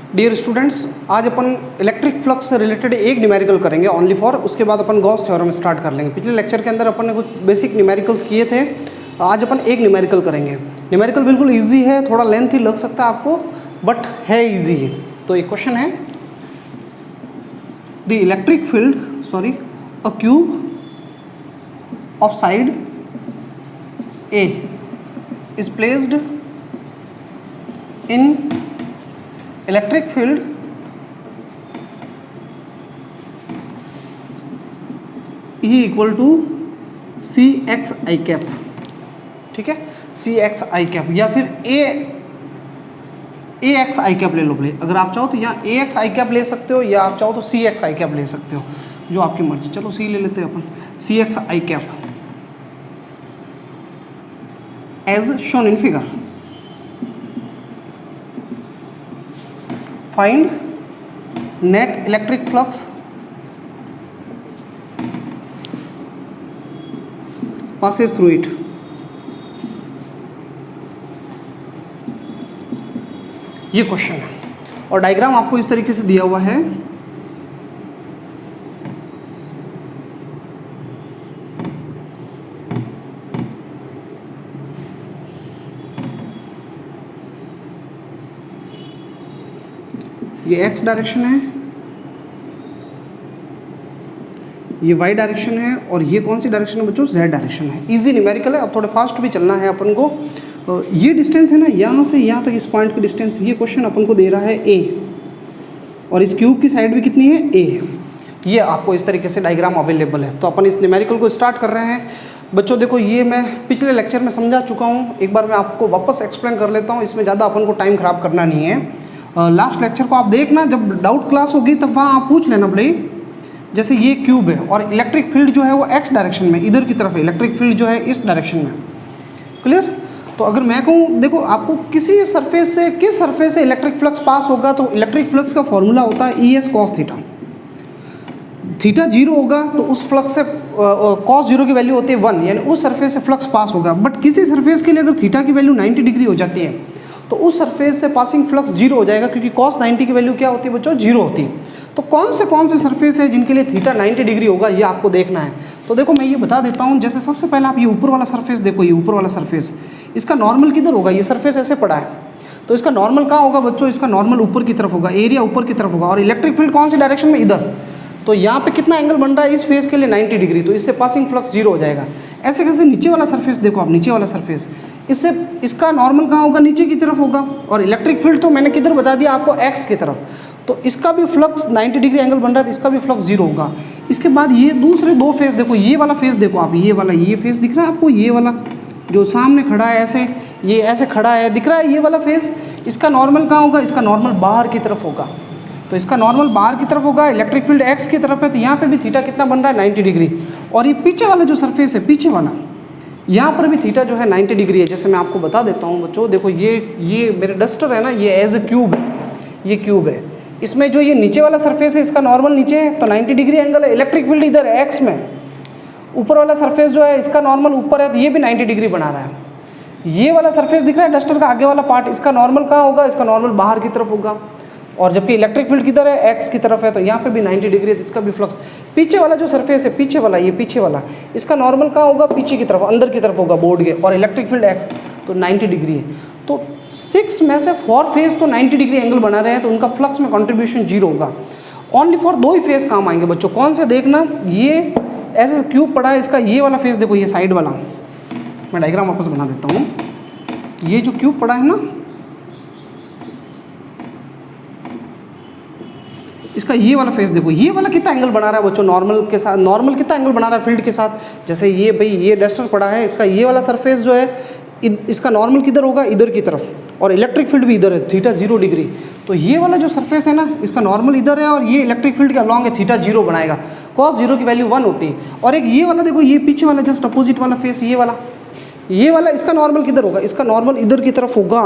Dear students, आज अपन electric flux से related एक न्यूमेरिकल करेंगे ओनली फॉर, उसके बाद अपन गॉस थ्योरम स्टार्ट कर लेंगे। पिछले लेक्चर के अंदर अपन ने कुछ बेसिक न्यूमेरिकल्स किए थे, आज अपन एक न्यूमेरिकल करेंगे। न्यूमेरिकल बिल्कुल इजी है, थोड़ा लेंथी लग सकता है आपको, बट है इजी है। तो एक क्वेश्चन है, the electric field a cube of side A is placed in electric field E equal to C x I cap. ठीक है, सी एक्स आई कैप या फिर ए एक्स आई कैप ले लो प्ले। अगर आप चाहो तो यहाँ ए एक्स आई कैप ले सकते हो, या आप चाहो तो सी एक्स आई कैप ले सकते हो, जो आपकी मर्जी। चलो सी ले लेते हैं अपन, C x I cap as shown in figure. Find net electric flux passes through it। ये क्वेश्चन है और डायग्राम आपको इस तरीके से दिया हुआ है। ये एक्स डायरेक्शन है, ये वाई डायरेक्शन है, और ये कौन सी डायरेक्शन है बच्चों? जेड डायरेक्शन है। इजी न्यूमेरिकल है। अब थोड़े फास्ट भी चलना है अपन को। ये डिस्टेंस है ना, यहाँ से यहाँ तक इस पॉइंट की डिस्टेंस, ये क्वेश्चन अपन को दे रहा है ए, और इस क्यूब की साइड भी कितनी है? ए। ये आपको इस तरीके से डायग्राम अवेलेबल है। तो अपन इस न्यूमेरिकल को स्टार्ट कर रहे हैं। बच्चों देखो, ये मैं पिछले लेक्चर में समझा चुका हूँ, एक बार मैं आपको वापस एक्सप्लेन कर लेता हूँ। इसमें ज़्यादा अपन को टाइम ख़राब करना नहीं है। लास्ट लेक्चर को आप देखना, जब डाउट क्लास होगी तब वहाँ आप पूछ लेना भाई। जैसे ये क्यूब है और इलेक्ट्रिक फील्ड जो है वो एक्स डायरेक्शन में इधर की तरफ है, इलेक्ट्रिक फील्ड जो है इस डायरेक्शन में। क्लियर? तो अगर मैं कहूँ, देखो आपको किसी सरफेस से, किस सरफेस से इलेक्ट्रिक फ्लक्स पास होगा, तो इलेक्ट्रिक फ्लक्स का फॉर्मूला होता है E S cos theta. Theta zero होगा तो उस फ्लक्स से कॉस जीरो की वैल्यू होती है 1, यानी उस सरफेस से फ्लक्स पास होगा। बट किसी सरफेस के लिए अगर थीटा की वैल्यू 90 डिग्री हो जाती है तो उस सरफेस से पासिंग फ्लक्स जीरो हो जाएगा, क्योंकि cos 90 की वैल्यू क्या होती है बच्चों? जीरो होती है। तो कौन से सरफेस है जिनके लिए थीटा 90 डिग्री होगा, ये आपको देखना है। तो देखो मैं ये बता देता हूँ। जैसे सबसे पहले आप ये ऊपर वाला सरफेस देखो, ये ऊपर वाला सरफेस, इसका नॉर्मल किधर होगा? ये सरफेस ऐसे पड़ा है, तो इसका नॉर्मल कहाँ होगा बच्चों? इसका नॉर्मल ऊपर की तरफ होगा, एरिया ऊपर की तरफ होगा। और इलेक्ट्रिक फील्ड कौन सी डायरेक्शन में? इधर। तो यहाँ पे कितना एंगल बन रहा है इस फेस के लिए? 90 डिग्री। तो इससे पासिंग फ्लक्स जीरो हो जाएगा। ऐसे कैसे? नीचे वाला सरफेस देखो आप, नीचे वाला सरफेस, इससे इसका नॉर्मल कहाँ होगा? नीचे की तरफ होगा। और इलेक्ट्रिक फील्ड तो मैंने किधर बता दिया आपको? एक्स की तरफ। तो इसका भी फ्लक्स 90 डिग्री एंगल बन रहा है, तो इसका भी फ्लक्स जीरो होगा। इसके बाद ये दूसरे दो फेस देखो, ये वाला फेस देखो आप, ये वाला, ये फेस दिख रहा है आपको? ये वाला जो सामने खड़ा है ऐसे, ये ऐसे खड़ा है, दिख रहा है ये वाला फेस? इसका नॉर्मल कहाँ होगा? इसका नॉर्मल बाहर की तरफ होगा। तो इसका नॉर्मल बाहर की तरफ होगा, इलेक्ट्रिक फील्ड एक्स की तरफ है, तो यहाँ पे भी थीटा कितना बन रहा है? 90 डिग्री। और ये पीछे वाला जो सरफेस है, पीछे वाला, यहाँ पर भी थीटा जो है 90 डिग्री है। जैसे मैं आपको बता देता हूँ बच्चों, देखो ये मेरे डस्टर है ना, ये एज ए क्यूब है, ये क्यूब है। इसमें जो ये नीचे वाला सरफेस है, इसका नॉर्मल नीचे है, तो 90 डिग्री एंगल है। इलेक्ट्रिक फील्ड इधर है एक्स में। ऊपर वाला सरफेस जो है, इसका नॉर्मल ऊपर है, तो ये भी 90 डिग्री बना रहा है। ये वाला सरफेस दिख रहा है डस्टर का आगे वाला पार्ट, इसका नॉर्मल कहाँ होगा? इसका नॉर्मल बाहर की तरफ होगा। और जबकि इलेक्ट्रिक फील्ड किधर है? एक्स की तरफ है, तो यहाँ पे भी 90 डिग्री है, इसका भी फ्लक्स। पीछे वाला जो सरफेस है, पीछे वाला, ये पीछे वाला, इसका नॉर्मल कहाँ होगा? पीछे की तरफ, अंदर की तरफ होगा बोर्ड के। और इलेक्ट्रिक फील्ड एक्स, तो 90 डिग्री है। तो 6 में से 4 फेस तो 90 डिग्री एंगल बना रहे हैं, तो उनका फ्लक्स में कॉन्ट्रीब्यूशन जीरो होगा। ओनली फॉर 2 ही फेस काम आएंगे बच्चों। कौन से? देखना, ये ऐसे क्यूब पड़ा है, इसका ये वाला फेस देखो, ये साइड वाला, मैं डायग्राम वापस बना देता हूँ। ये जो क्यूब पड़ा है ना, इसका ये वाला फेस देखो, ये वाला कितना एंगल बना रहा है बच्चों? नॉर्मल के साथ, नॉर्मल कितना एंगल बना रहा है फील्ड के साथ? जैसे ये भाई, ये डस्टर पड़ा है, इसका ये वाला सरफेस जो है, इसका नॉर्मल किधर होगा? इधर की तरफ। और इलेक्ट्रिक फील्ड भी इधर है, थीटा 0 डिग्री। तो ये वाला जो सरफेस है ना, इसका नॉर्मल इधर है, और ये इलेक्ट्रिक फील्ड के अलॉन्ग है, थीटा 0 बनाएगा। कॉस 0 की वैल्यू 1 होती है। और एक ये वाला देखो, ये पीछे वाला जस्ट अपोजिट वाला फेस, ये वाला, इसका नॉर्मल किधर होगा? इसका नॉर्मल इधर की तरफ होगा।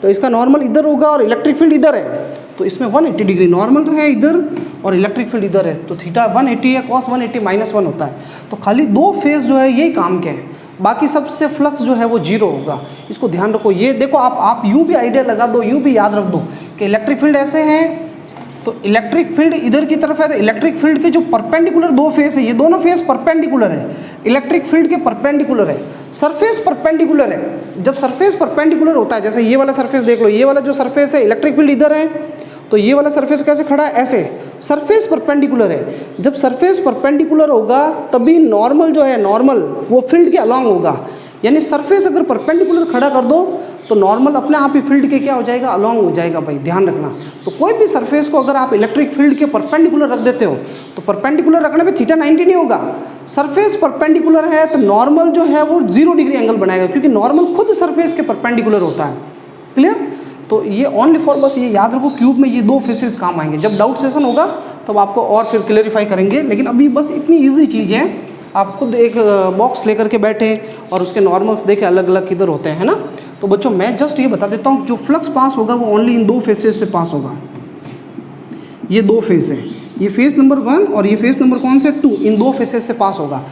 तो इसका नॉर्मल इधर होगा और इलेक्ट्रिक फील्ड इधर है, तो इसमें 180 डिग्री। नॉर्मल तो है इधर और इलेक्ट्रिक फील्ड इधर है, तो थीटा 180 है, कॉस 180 -1 होता है। तो खाली 2 फेस जो है यही काम के हैं। बाकी सबसे फ्लक्स जो है वो जीरो होगा। इसको ध्यान रखो। ये देखो आप यूँ भी आइडिया लगा दो, यूँ भी याद रख दो कि इलेक्ट्रिक फील्ड ऐसे हैं, तो इलेक्ट्रिक फील्ड इधर की तरफ है, तो इलेक्ट्रिक फील्ड के जो परपेंडिकुलर दो फेस है, ये दोनों फेस परपेंडिकुलर है, इलेक्ट्रिक फील्ड के परपेंडिकुलर है, सरफेस परपेंडिकुलर है। जब सरफेस परपेंडिकुलर होता है, जैसे ये वाला सरफेस देख लो, ये वाला जो सरफेस है इलेक्ट्रिक फील्ड इधर है, तो ये वाला सरफेस कैसे खड़ा है, ऐसे, सरफेस परपेंडिकुलर है। जब सरफेस परपेंडिकुलर होगा तभी नॉर्मल जो है, नॉर्मल वो फील्ड के अलॉन्ग होगा, यानी सरफेस अगर परपेंडिकुलर खड़ा कर दो तो नॉर्मल अपने आप ही फील्ड के क्या हो जाएगा, अलॉन्ग हो जाएगा भाई, ध्यान रखना। तो कोई भी सरफेस को अगर आप इलेक्ट्रिक फील्ड के परपेंडिकुलर रख देते हो तो परपेंडिकुलर रखने पे थीटा 90 नहीं होगा, सरफेस परपेंडिकुलर है तो नॉर्मल जो है वो 0 डिग्री एंगल बनाएगा, क्योंकि नॉर्मल खुद सरफेस के परपेंडिकुलर होता है। क्लियर? तो ये ओनली फॉर, बस ये याद रखो, क्यूब में ये दो फेसेस काम आएंगे। जब डाउट सेशन होगा तब आपको और फिर क्लेरिफाई करेंगे, लेकिन अभी बस इतनी ईजी चीज़ है, आप खुद एक बॉक्स लेकर के बैठे और उसके नॉर्मल्स देखे अलग अलग किधर होते हैं ना। तो बच्चों मैं जस्ट ये बता देता हूँ, जो फ्लक्स पास होगा वो ओनली इन दो फेसेस से पास होगा। ये दो फेस है, ये फेस नंबर 1 और ये फेस नंबर कौन से 2, इन दो फेसेस से पास होगा।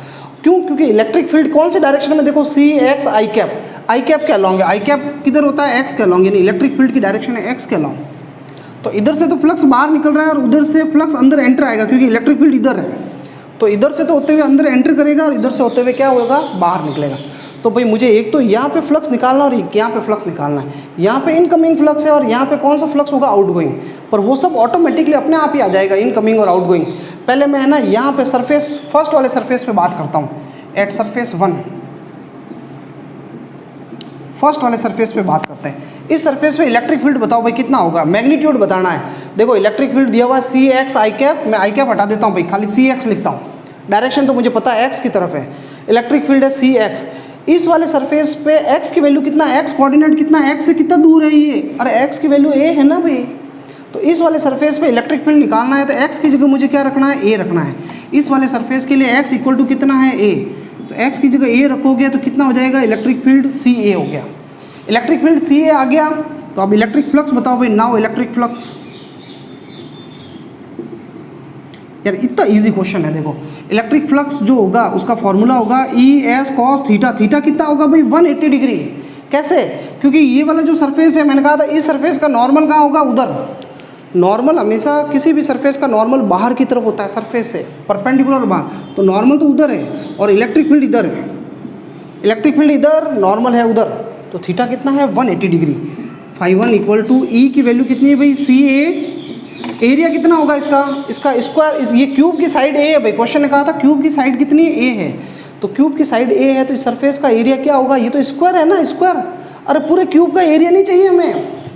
क्यों? क्योंकि इलेक्ट्रिक फील्ड कौन से डायरेक्शन में, देखो सी एक्स आई कैप, आई कैप के अलॉन्ग है, आई कैप किधर होता है, एक्स के अलॉन्ग, यानी इलेक्ट्रिक फील्ड की डायरेक्शन है एक्स के अलॉन्ग। तो इधर से तो फ्लक्स बाहर निकल रहा है और उधर से फ्लक्स अंदर एंटर आएगा, क्योंकि इलेक्ट्रिक फील्ड इधर है, तो इधर से तो होते हुए अंदर एंटर करेगा और इधर से होते हुए क्या होगा, बाहर निकलेगा। तो भाई मुझे एक तो यहाँ पे फ्लक्स निकालना और यहाँ पे फ्लक्स निकालना है। यहाँ पे इनकमिंग फ्लक्स है और यहाँ पे कौन सा फ्लक्स होगा, आउटगोइंग, पर वो सब ऑटोमेटिकली अपने आप ही आ जाएगा, इनकमिंग और आउटगोइंग। पहले मैं है ना यहाँ पे सरफेस, फर्स्ट वाले सरफेस पे बात करता हूँ, एट सरफेस 1, फर्स्ट वाले सरफेस पे बात करते हैं। इस सरफेस पे इलेक्ट्रिक फील्ड बताओ भाई कितना होगा, मैग्नीट्यूड बताना है। देखो इलेक्ट्रिक फील्ड दिया हुआ है सी एक्स आई कैप, मैं आई कैप हटा देता हूँ भाई, खाली सी एक्स लिखता हूँ, डायरेक्शन तो मुझे पता है एक्स की तरफ है, इलेक्ट्रिक फील्ड है सी एक्स। इस वाले सरफेस पे एक्स की वैल्यू कितना है, एक्स कोऑर्डिनेट कितना है, एक्स से कितना दूर है ये, अरे एक्स की वैल्यू ए है ना भाई। तो इस वाले सरफेस पे इलेक्ट्रिक फील्ड निकालना है तो एक्स की जगह मुझे क्या रखना है, ए रखना है। इस वाले सरफेस के लिए एक्स इक्वल टू कितना है, ए, तो एक्स की जगह ए रखोगे तो कितना हो जाएगा, इलेक्ट्रिक फील्ड सी ए हो गया। इलेक्ट्रिक फील्ड सी ए आ गया, तो अब इलेक्ट्रिक फ्लक्स बताओ भाई, नाउ इलेक्ट्रिक फ्लक्स। यार इतना इजी क्वेश्चन है, देखो इलेक्ट्रिक फ्लक्स जो होगा उसका फॉर्मूला होगा E S cos theta, theta कितना होगा भाई 180 डिग्री। कैसे? क्योंकि ये वाला जो सरफेस है, मैंने कहा था इस सरफेस का नॉर्मल कहाँ होगा, उधर। नॉर्मल हमेशा किसी भी सरफेस का नॉर्मल बाहर की तरफ होता है, सरफेस से परपेंडिकुलर बाहर, तो नॉर्मल तो उधर है और इलेक्ट्रिक फील्ड इधर है, इलेक्ट्रिक फील्ड इधर, नॉर्मल है उधर, तो थीटा कितना है 180 डिग्री। φ1 इक्वल टू ई की वैल्यू कितनी है भाई, सी ए, एरिया कितना होगा इसका स्क्वायर, ये क्यूब की साइड ए है भाई, क्वेश्चन ने कहा था क्यूब की साइड कितनी है, ए है, तो क्यूब की साइड ए है तो इस सरफेस का एरिया क्या होगा, ये तो स्क्वायर है ना, स्क्वायर। अरे पूरे क्यूब का एरिया नहीं चाहिए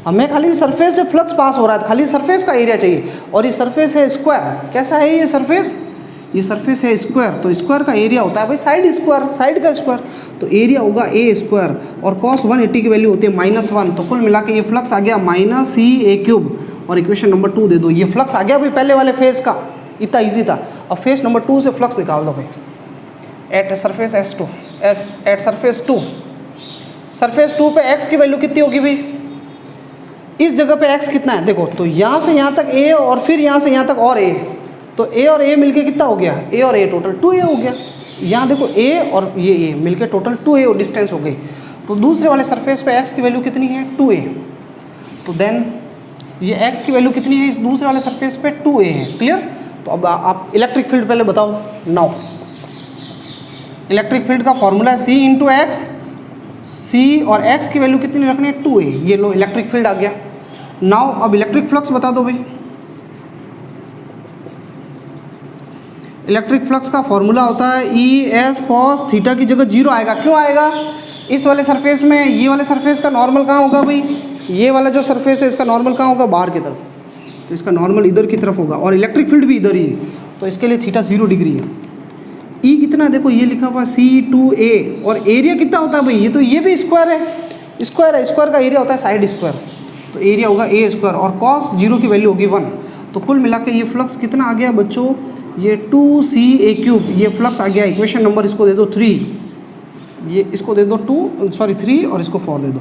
हमें खाली सरफेस से फ्लक्स पास हो रहा है, खाली सरफेस का एरिया चाहिए, और ये सरफेस है स्क्वायर। कैसा है ये सरफेस, ये सरफेस है स्क्वायर, तो स्क्वायर का एरिया होता है भाई साइड स्क्वायर, साइड का स्क्वायर, तो एरिया होगा ए स्क्वायर, और कॉस 180 की वैल्यू होती है -1, तो कुल मिला के ये फ्लक्स आ गया माइनस सी ए क्यूब। और इक्वेशन नंबर 2 दे दो, ये फ्लक्स आ गया भाई पहले वाले फेस का, इतना इजी था। अब फेस नंबर 2 से फ्लक्स निकाल दो भाई, at surface S2, at surface 2, surface 2 पे x की वैल्यू कितनी होगी भाई, इस जगह पे x कितना है, देखो तो यहाँ से यहाँ तक a और फिर यहाँ से यहाँ तक और a, तो a और a मिलके कितना हो गया, a और a टोटल 2a हो गया। यहाँ देखो a और ये a मिलके टोटल 2a डिस्टेंस हो गई। तो दूसरे वाले सरफेस पे x की वैल्यू कितनी है 2a, तो देन ये x की वैल्यू कितनी है इस दूसरे वाले सरफेस पे 2a है। क्लियर? तो अब आप इलेक्ट्रिक फील्ड पहले बताओ। नाउ इलेक्ट्रिक फील्ड का फॉर्मूला है c इंटू एक्स, c और x की वैल्यू कितनी रखनी है 2a, ये लो इलेक्ट्रिक फील्ड आ गया। नाउ अब इलेक्ट्रिक फ्लक्स बता दो भाई। इलेक्ट्रिक फ्लक्स का फॉर्मूला होता है ई एस कॉस थीटा की जगह 0 आएगा। क्यों आएगा? इस वाले सरफेस में, ये वाले सरफेस का नॉर्मल कहाँ होगा भाई, ये वाला जो सरफेस है इसका नॉर्मल कहाँ होगा, बाहर की तरफ, तो इसका नॉर्मल इधर की तरफ होगा, और इलेक्ट्रिक फील्ड भी इधर ही है, तो इसके लिए थीटा 0 डिग्री है। ई कितना, देखो ये लिखा हुआ C2a, और एरिया कितना होता है भाई, ये भी स्क्वायर है, स्क्वायर है, स्क्वायर का एरिया होता है साइड स्क्वायर, तो एरिया होगा a स्क्वायर, और कॉस 0 की वैल्यू होगी 1। तो कुल मिला के ये फ्लक्स कितना आ गया बच्चों, ये 2ca क्यूब, ये फ्लक्स आ गया। इक्वेशन नंबर इसको दे दो 3, ये इसको दे दो 3 और इसको 4 दे दो।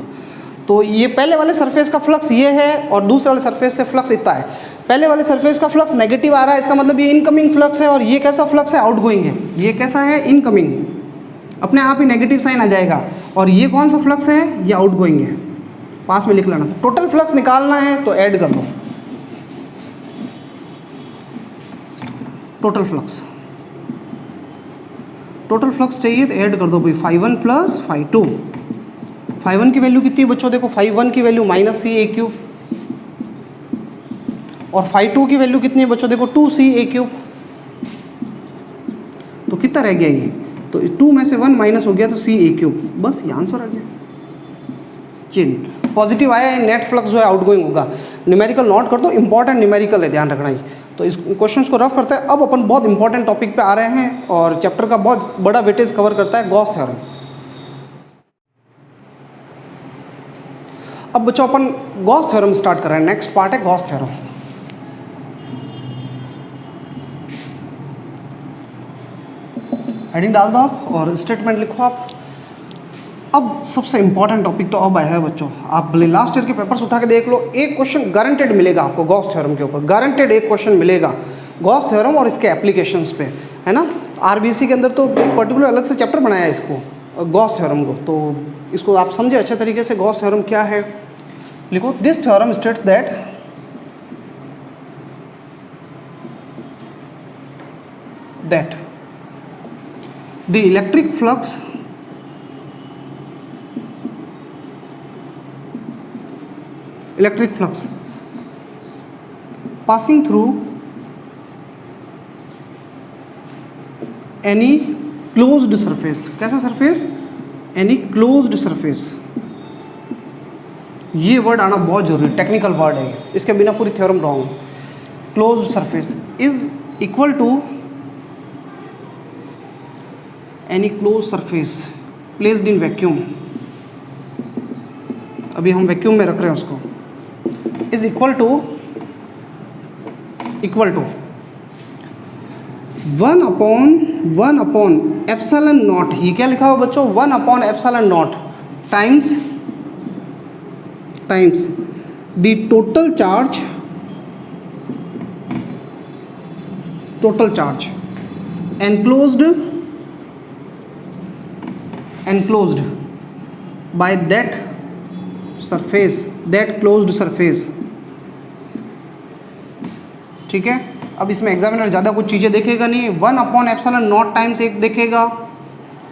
तो ये पहले वाले सरफेस का फ्लक्स ये है, और दूसरे वाले सरफेस से फ्लक्स इतना है। पहले वाले सरफेस का फ्लक्स नेगेटिव आ रहा है, इसका मतलब ये इनकमिंग फ्लक्स है, और ये कैसा फ्लक्स है, आउटगोइंग है। ये कैसा है, इनकमिंग, अपने आप ही नेगेटिव साइन आ जाएगा। और ये कौन सा फ्लक्स है, ये आउटगोइंग है। पास में लिख लेना था। टोटल फ्लक्स निकालना है तो ऐड कर दो, टोटल फ्लक्स चाहिए तो ऐड कर दो भाई, φ1 प्लस φ2। φ1 की वैल्यू कितनी बच्चों, देखो φ1 की वैल्यू -CA³ और φ2 की वैल्यू कितनी है बच्चों, देखो 2CA³। तो कितना रह गया ये, तो 2 में से 1 माइनस हो गया तो CA³, बस ये आंसर आ गया। पॉजिटिव आया है, नेट फ्लक्स जो है आउटगोइंग होगा। न्यूमेरिकल नोट कर दो, इंपॉर्टेंट न्यूमेरिकल है, ध्यान रखना ही। तो इस क्वेश्चंस को रफ करते हैं। अब अपन बहुत इंपॉर्टेंट टॉपिक पे आ रहे हैं और चैप्टर का बहुत बड़ा वेटेज कवर करता है, गॉस थ्योरम। अब बच्चों अपन गॉस थ्योरम स्टार्ट कर रहे हैं, नेक्स्ट पार्ट है गॉस थ्योरम। हेडिंग डाल दो आप और स्टेटमेंट लिखो आप। अब सबसे इंपॉर्टेंट टॉपिक तो अब आया है बच्चों, आप भले लास्ट ईयर के पेपर्स उठा के देख लो, एक क्वेश्चन गारंटेड मिलेगा आपको गॉस थ्योरम के ऊपर, गारंटेड एक क्वेश्चन मिलेगा गॉस थ्योरम और इसके एप्लीकेशंस पे, है ना। आरबीसी के अंदर तो एक पर्टिकुलर अलग से चैप्टर बनाया है इसको, गॉस थ्योरम को, तो इसको आप समझे अच्छे तरीके से। गॉस थ्योरम क्या है, लिखो, this theorem states that the electric flux passing through any closed surface, कैसा surface, any closed surface, ये वर्ड आना बहुत जरूरी, टेक्निकल वर्ड है, इसके बिना पूरी theorem wrong. Closed surface is equal to any close surface placed in vacuum, अभी हम वैक्यूम में रख रहे हैं उसको, is equal to 1/1 epsilon nought, ये क्या लिखा हुआ बच्चों, 1/ε nought times the total charge enclosed by that closed surface। ठीक है, अब इसमें एग्जामिनर ज़्यादा कुछ चीज़ें देखेगा नहीं, 1/ε टाइम्स एक देखेगा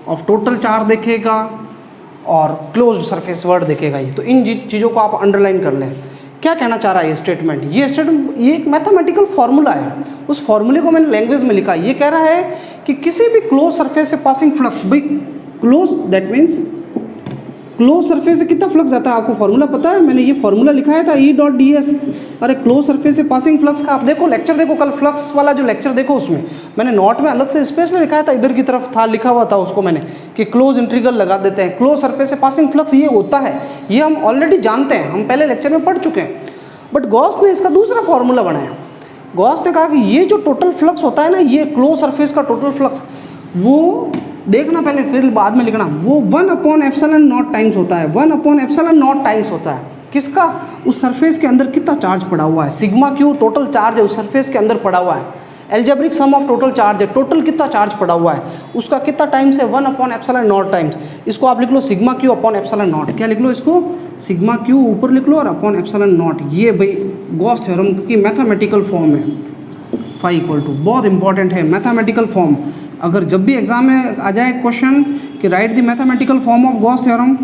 और टोटल चार्ज देखेगा और क्लोज्ड सरफेस वर्ड देखेगा। ये तो इन चीज़ों को आप अंडरलाइन कर लें। क्या कहना चाह रहा है ये स्टेटमेंट, ये एक मैथमेटिकल फार्मूला है, उस फार्मूले को मैंने लैंग्वेज में लिखा। ये कह रहा है कि किसी भी क्लोज सरफेस से पासिंग फ्लक्स, भाई close that means close surface से कितना फ्लक्स आता है, आपको फार्मूला पता है, मैंने ये फार्मूला लिखाया था E.ds। अरे क्लोज सरफेस से पासिंग फ्लक्स का आप देखो लेक्चर, देखो कल फ्लक्स वाला जो लेक्चर देखो, उसमें मैंने नोट में अलग से स्पेशल लिखाया था, इधर की तरफ था लिखा हुआ था उसको मैंने, कि क्लोज इंटीग्रल लगा देते हैं, क्लोज सरफेस से पासिंग फ्लक्स ये होता है, ये हम ऑलरेडी जानते हैं, हम पहले लेक्चर में पढ़ चुके हैं। बट गॉस ने इसका दूसरा फार्मूला बनाया। गॉस ने कहा कि ये जो टोटल फ्लक्स होता है ना, ये क्लोज सरफेस का टोटल फ्लक्स, वो देखना पहले फिर बाद में लिखना, वो 1/ε टाइम्स होता है, 1/ε टाइम्स होता है। किसका, उस सरफेस के अंदर कितना चार्ज पड़ा हुआ है, सिग्मा क्यू टोटल चार्ज है उस सरफेस के अंदर पड़ा हुआ है, algebraic sum of total charge है, टोटल कितना चार्ज पड़ा हुआ है, उसका कितना टाइम्स है, 1/ε टाइम्स। इसको आप लिख लो सिग्मा क्यू अपॉन ε0, क्या लिख लो इसको, सिग्मा क्यू ऊपर लिख लो और अपॉन ε0। ये भाई गॉस थ्योरम की मैथमेटिकल फॉर्म है, फाई इक्वल टू, बहुत इंपॉर्टेंट है मैथमेटिकल फॉर्म। अगर जब भी एग्जाम में आ जाए क्वेश्चन कि right the mathematical form of Gauss theorem,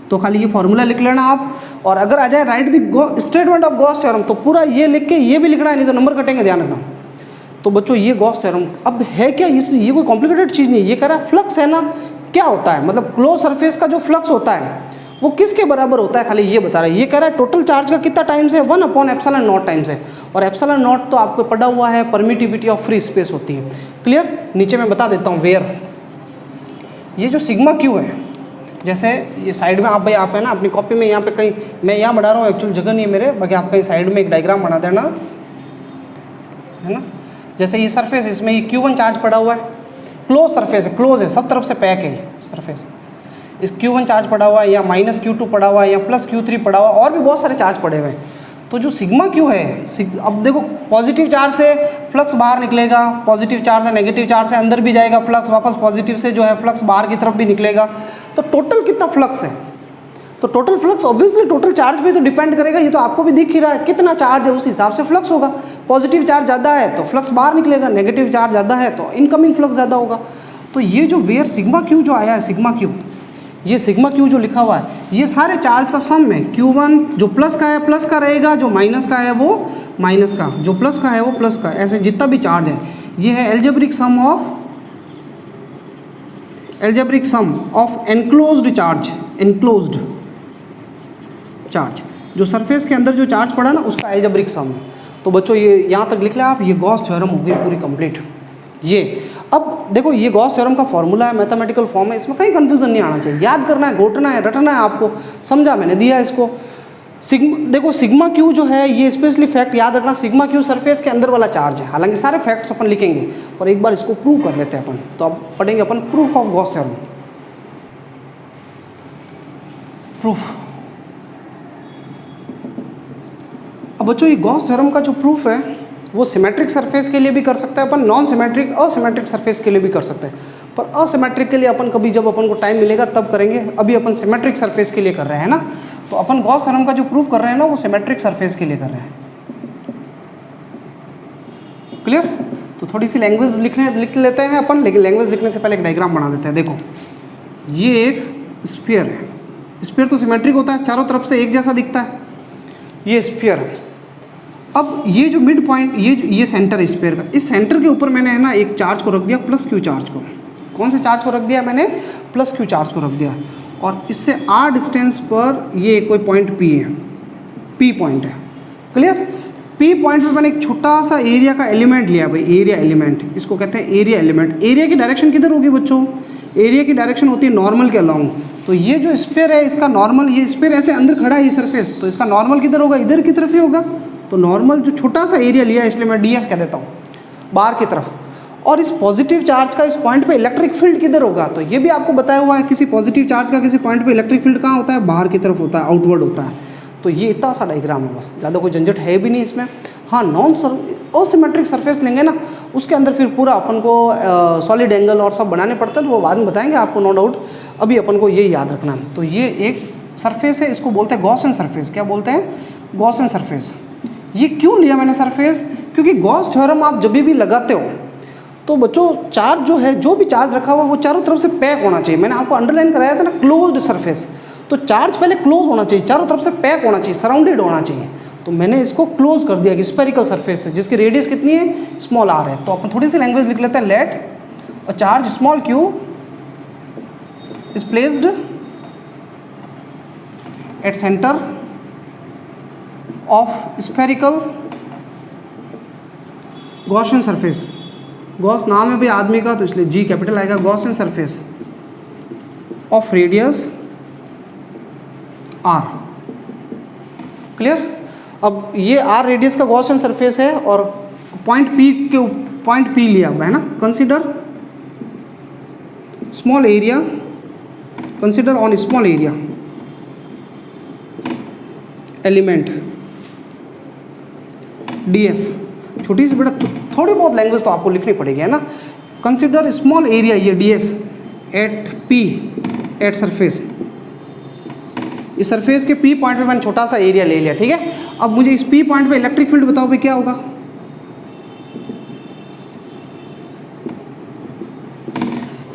तो खाली ये फॉर्मूला लिख लेना आप, और अगर आ जाए right the statement of Gauss theorem, तो पूरा ये लिख के ये भी लिखना है, नहीं तो नंबर कटेंगे, ध्यान रखना। तो बच्चों ये गॉस थ्योरम अब है क्या, ये कोई कॉम्प्लिकेटेड चीज़ नहीं है, ये कह रहा है फ्लक्स है ना, क्या होता है, मतलब क्लोज सरफेस का जो फ्लक्स होता है वो किसके बराबर होता है, खाली ये बता रहा है। ये कह रहा है टोटल चार्ज का कितना टाइम्स है, 1/ε0 टाइम्स है, और ε0 तो आपको पढ़ा हुआ है, परमिटिविटी ऑफ फ्री स्पेस होती है। क्लियर, नीचे मैं बता देता हूँ वेयर। ये जो सिग्मा क्यू है, जैसे ये साइड में आप भाई आप है ना अपनी कॉपी में यहाँ पे कहीं, मैं यहाँ बना रहा हूँ, एक्चुअल जगह नहीं है मेरे, बाकी आप कहीं साइड में एक डायग्राम बना देना, है ना। जैसे ये सरफेस, इसमें ये Q1 चार्ज पड़ा हुआ है, क्लोज सरफेस है, क्लोज है, सब तरफ से पैक है सरफेस, इस Q1 चार्ज पड़ा हुआ है, या -Q2 पड़ा हुआ है, या +Q3 पड़ा हुआ है, और भी बहुत सारे चार्ज पड़े हुए हैं। तो जो सिग्मा क्यू है, अब देखो पॉजिटिव चार्ज से फ्लक्स बाहर निकलेगा, पॉजिटिव चार्ज से नेगेटिव चार्ज से अंदर भी जाएगा फ्लक्स, वापस पॉजिटिव से जो है फ्लक्स बाहर की तरफ भी निकलेगा, तो टोटल कितना फ्लक्स है, तो तो total flux obviously total charge पे तो डिपेंड करेगा, ये तो आपको भी दिख ही रहा है, कितना चार्ज है उस हिसाब से फ्लक्स होगा। पॉजिटिव चार्ज ज़्यादा है तो फ्लक्स बाहर निकलेगा, नेगेटिव चार्ज ज़्यादा है तो इनकमिंग फ्लक्स ज़्यादा होगा। तो ये जो वेयर सिग्मा क्यू जो आया है, सिग्मा क्यू, ये सिग्मा क्यू जो लिखा हुआ है, ये सारे चार्ज का सम है। Q1 जो प्लस का है प्लस का रहेगा, जो माइनस का है वो माइनस का, जो प्लस का है वो प्लस का, ऐसे जितना भी चार्ज है। ये है algebraic sum of enclosed charge, enclosed charge, जो सरफेस के अंदर जो चार्ज पड़ा ना उसका एल्जेब्रिक सम। तो बच्चों ये यहाँ तक लिख लें आप, ये गॉस थ्योरम हो गई पूरी कंप्लीट। ये अब देखो, ये गॉस थ्योरम का फॉर्मूला है, मैथमेटिकल फॉर्म है, इसमें कहीं कंफ्यूजन नहीं आना चाहिए, याद करना है, घोटना है, रटना है आपको, समझा मैंने दिया इसको। सिग्मा, देखो सिग्मा क्यू जो है ये स्पेशली फैक्ट याद रखना, सिग्मा क्यू सरफेस के अंदर वाला चार्ज है। हालांकि सारे फैक्ट्स अपन लिखेंगे पर एक बार इसको प्रूव कर लेते हैं अपन। तो अब पढ़ेंगे अपन proof of Gauss theorem. Proof, अब बच्चों ये गॉस थ्योरम का जो प्रूफ है वो सिमेट्रिक सरफेस के लिए भी कर सकते हैं अपन, नॉन सिमेट्रिक असिमेट्रिक सरफेस के लिए भी कर सकते हैं। पर असिमेट्रिक के लिए अपन कभी जब अपन को टाइम मिलेगा तब करेंगे, अभी अपन सिमेट्रिक सरफेस के लिए कर रहे हैं ना। तो अपन गॉस थ्योरम का जो प्रूफ कर रहे हैं ना वो सिमेट्रिक सरफेस के लिए कर रहे हैं। क्लियर? तो थोड़ी सी लैंग्वेज लिख लेते हैं अपन, लेकिन लैंग्वेज लिखने से पहले एक डायग्राम बना देते हैं। देखो ये एक स्फीयर है, स्फीयर तो सिमेट्रिक होता है, चारों तरफ से एक जैसा दिखता है, ये स्फीयर है। अब ये जो मिड पॉइंट, ये सेंटर है स्फीयर का, इस सेंटर के ऊपर मैंने है ना एक चार्ज को रख दिया, प्लस क्यू चार्ज को। कौन से चार्ज को रख दिया मैंने? प्लस क्यू चार्ज को रख दिया। और इससे r डिस्टेंस पर ये कोई पॉइंट P है, P पॉइंट है। क्लियर? P पॉइंट पर मैंने एक छोटा सा एरिया का एलिमेंट लिया भाई, एरिया एलिमेंट, इसको कहते हैं एरिया एलिमेंट। एरिया की डायरेक्शन किधर होगी बच्चों? एरिया की डायरेक्शन होती है नॉर्मल के अलाउंग। तो ये जो स्फीयर है इसका नॉर्मल, ये स्फीयर ऐसे अंदर खड़ा है ये सरफेस, तो इसका नॉर्मल किधर होगा? इधर की तरफ ही होगा। तो नॉर्मल जो छोटा सा एरिया लिया इसलिए मैं ds कह देता हूँ, बाहर की तरफ। और इस पॉजिटिव चार्ज का इस पॉइंट पे इलेक्ट्रिक फील्ड किधर होगा? तो ये भी आपको बताया हुआ है, किसी पॉजिटिव चार्ज का किसी पॉइंट पे इलेक्ट्रिक फील्ड कहाँ होता है? बाहर की तरफ होता है, आउटवर्ड होता है। तो ये इतना सा डायग्राम है, बस ज़्यादा कोई झंझट है भी नहीं इसमें। हाँ, असिमेट्रिक सरफेस लेंगे ना उसके अंदर फिर पूरा अपन को सॉलिड एंगल और सब बनाने पड़ते हैं, तो वो बाद में बताएंगे आपको, नो डाउट। अभी अपन को ये याद रखना है। तो ये एक सरफेस है, इसको बोलते हैं गॉसियन सरफेस। क्या बोलते हैं? Gaussian surface. ये क्यों लिया मैंने सरफेस? क्योंकि गॉस थ्योरम आप जब भी लगाते हो तो बच्चों चार्ज जो है, जो भी चार्ज रखा हुआ वो चारों तरफ से पैक होना चाहिए। मैंने आपको अंडरलाइन कराया था ना, क्लोज्ड सरफेस। तो चार्ज पहले क्लोज होना चाहिए, चारों तरफ से पैक होना चाहिए, सराउंडेड होना चाहिए। तो मैंने इसको क्लोज कर दिया कि स्फेरिकल सरफेस है जिसकी रेडियस कितनी है? स्मॉल r है। तो अपन थोड़ी सी लैंग्वेज लिख लेते हैं। Let a charge small q is placed at centre of spherical Gaussian surface. Gauss नाम है भाई आदमी का, तो इसलिए G कैपिटल आएगा। Gaussian surface of radius r। Clear? अब ये r रेडियस का गॉसियन सरफेस है और पॉइंट P लिया हुआ है ना। Consider small area, consider on small area element ds। छोटी सी बेटा थोड़ी बहुत लैंग्वेज तो आपको लिखनी पड़ेगी, है ना। कंसीडर स्मॉल एरिया, ये ds at P at surface. इस सरफेस के P पॉइंट पे मैंने छोटा सा एरिया ले लिया, ठीक है। अब मुझे इस P पॉइंट पे इलेक्ट्रिक फील्ड बताओ भाई क्या होगा?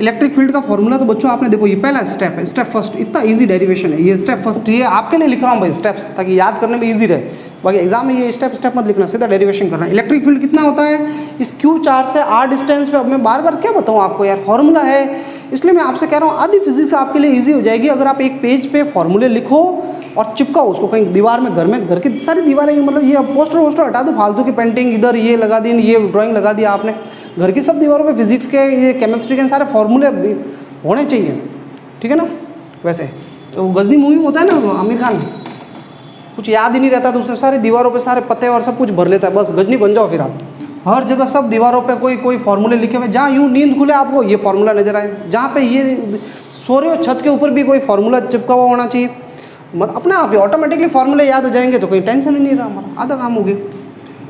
इलेक्ट्रिक फील्ड का फॉर्मूला तो बच्चों आपने देखो, ये पहला स्टेप है, स्टेप फर्स्ट। इतना इजी डेरिवेशन है ये, स्टेप फर्स्ट। ये आपके लिए लिख रहा हूँ भाई स्टेप्स, ताकि याद करने में इजी रहे। बाकी एग्जाम में ये स्टेप मत लिखना, सीधा डेरिवेशन करना। इलेक्ट्रिक फील्ड कितना होता है इस Q चार्ज से r डिस्टेंस पे? अब मैं बार बार क्या बताऊँ आपको यार, फॉर्मूला है, इसलिए मैं आपसे कह रहा हूँ आधी फिजिक्स आपके लिए ईजी हो जाएगी अगर आप एक पेज पे फॉर्मूले लिखो और चिपकाओ उसको कहीं दीवार में। घर की सारी दीवारें, मतलब ये पोस्टर वोस्टर हटा दो, फालतू की पेंटिंग इधर ये लगा दी, ये ड्राइंग लगा दिया आपने। घर की सब दीवारों पे फिजिक्स के, ये केमिस्ट्री के सारे फॉर्मूले होने चाहिए, ठीक है ना। वैसे तो गजनी मूवी में होता है ना, आमिर खान, कुछ याद ही नहीं रहता तो उसने सारी दीवारों पे सारे पते और सब कुछ भर लेता है। बस गजनी बन जाओ फिर आप। हर जगह सब दीवारों पे कोई फॉर्मूले लिखे हुए, जहाँ यूँ नींद खुले आपको ये फार्मूला नजर आए, जहाँ पे ये सो रहे हो छत के ऊपर भी कोई फार्मूला चिपका हुआ होना चाहिए। मतलब अपने आप ही ऑटोमेटिकली फार्मूले याद हो जाएंगे तो कोई टेंशन ही नहीं रहा, हमारा आधा काम हो गया।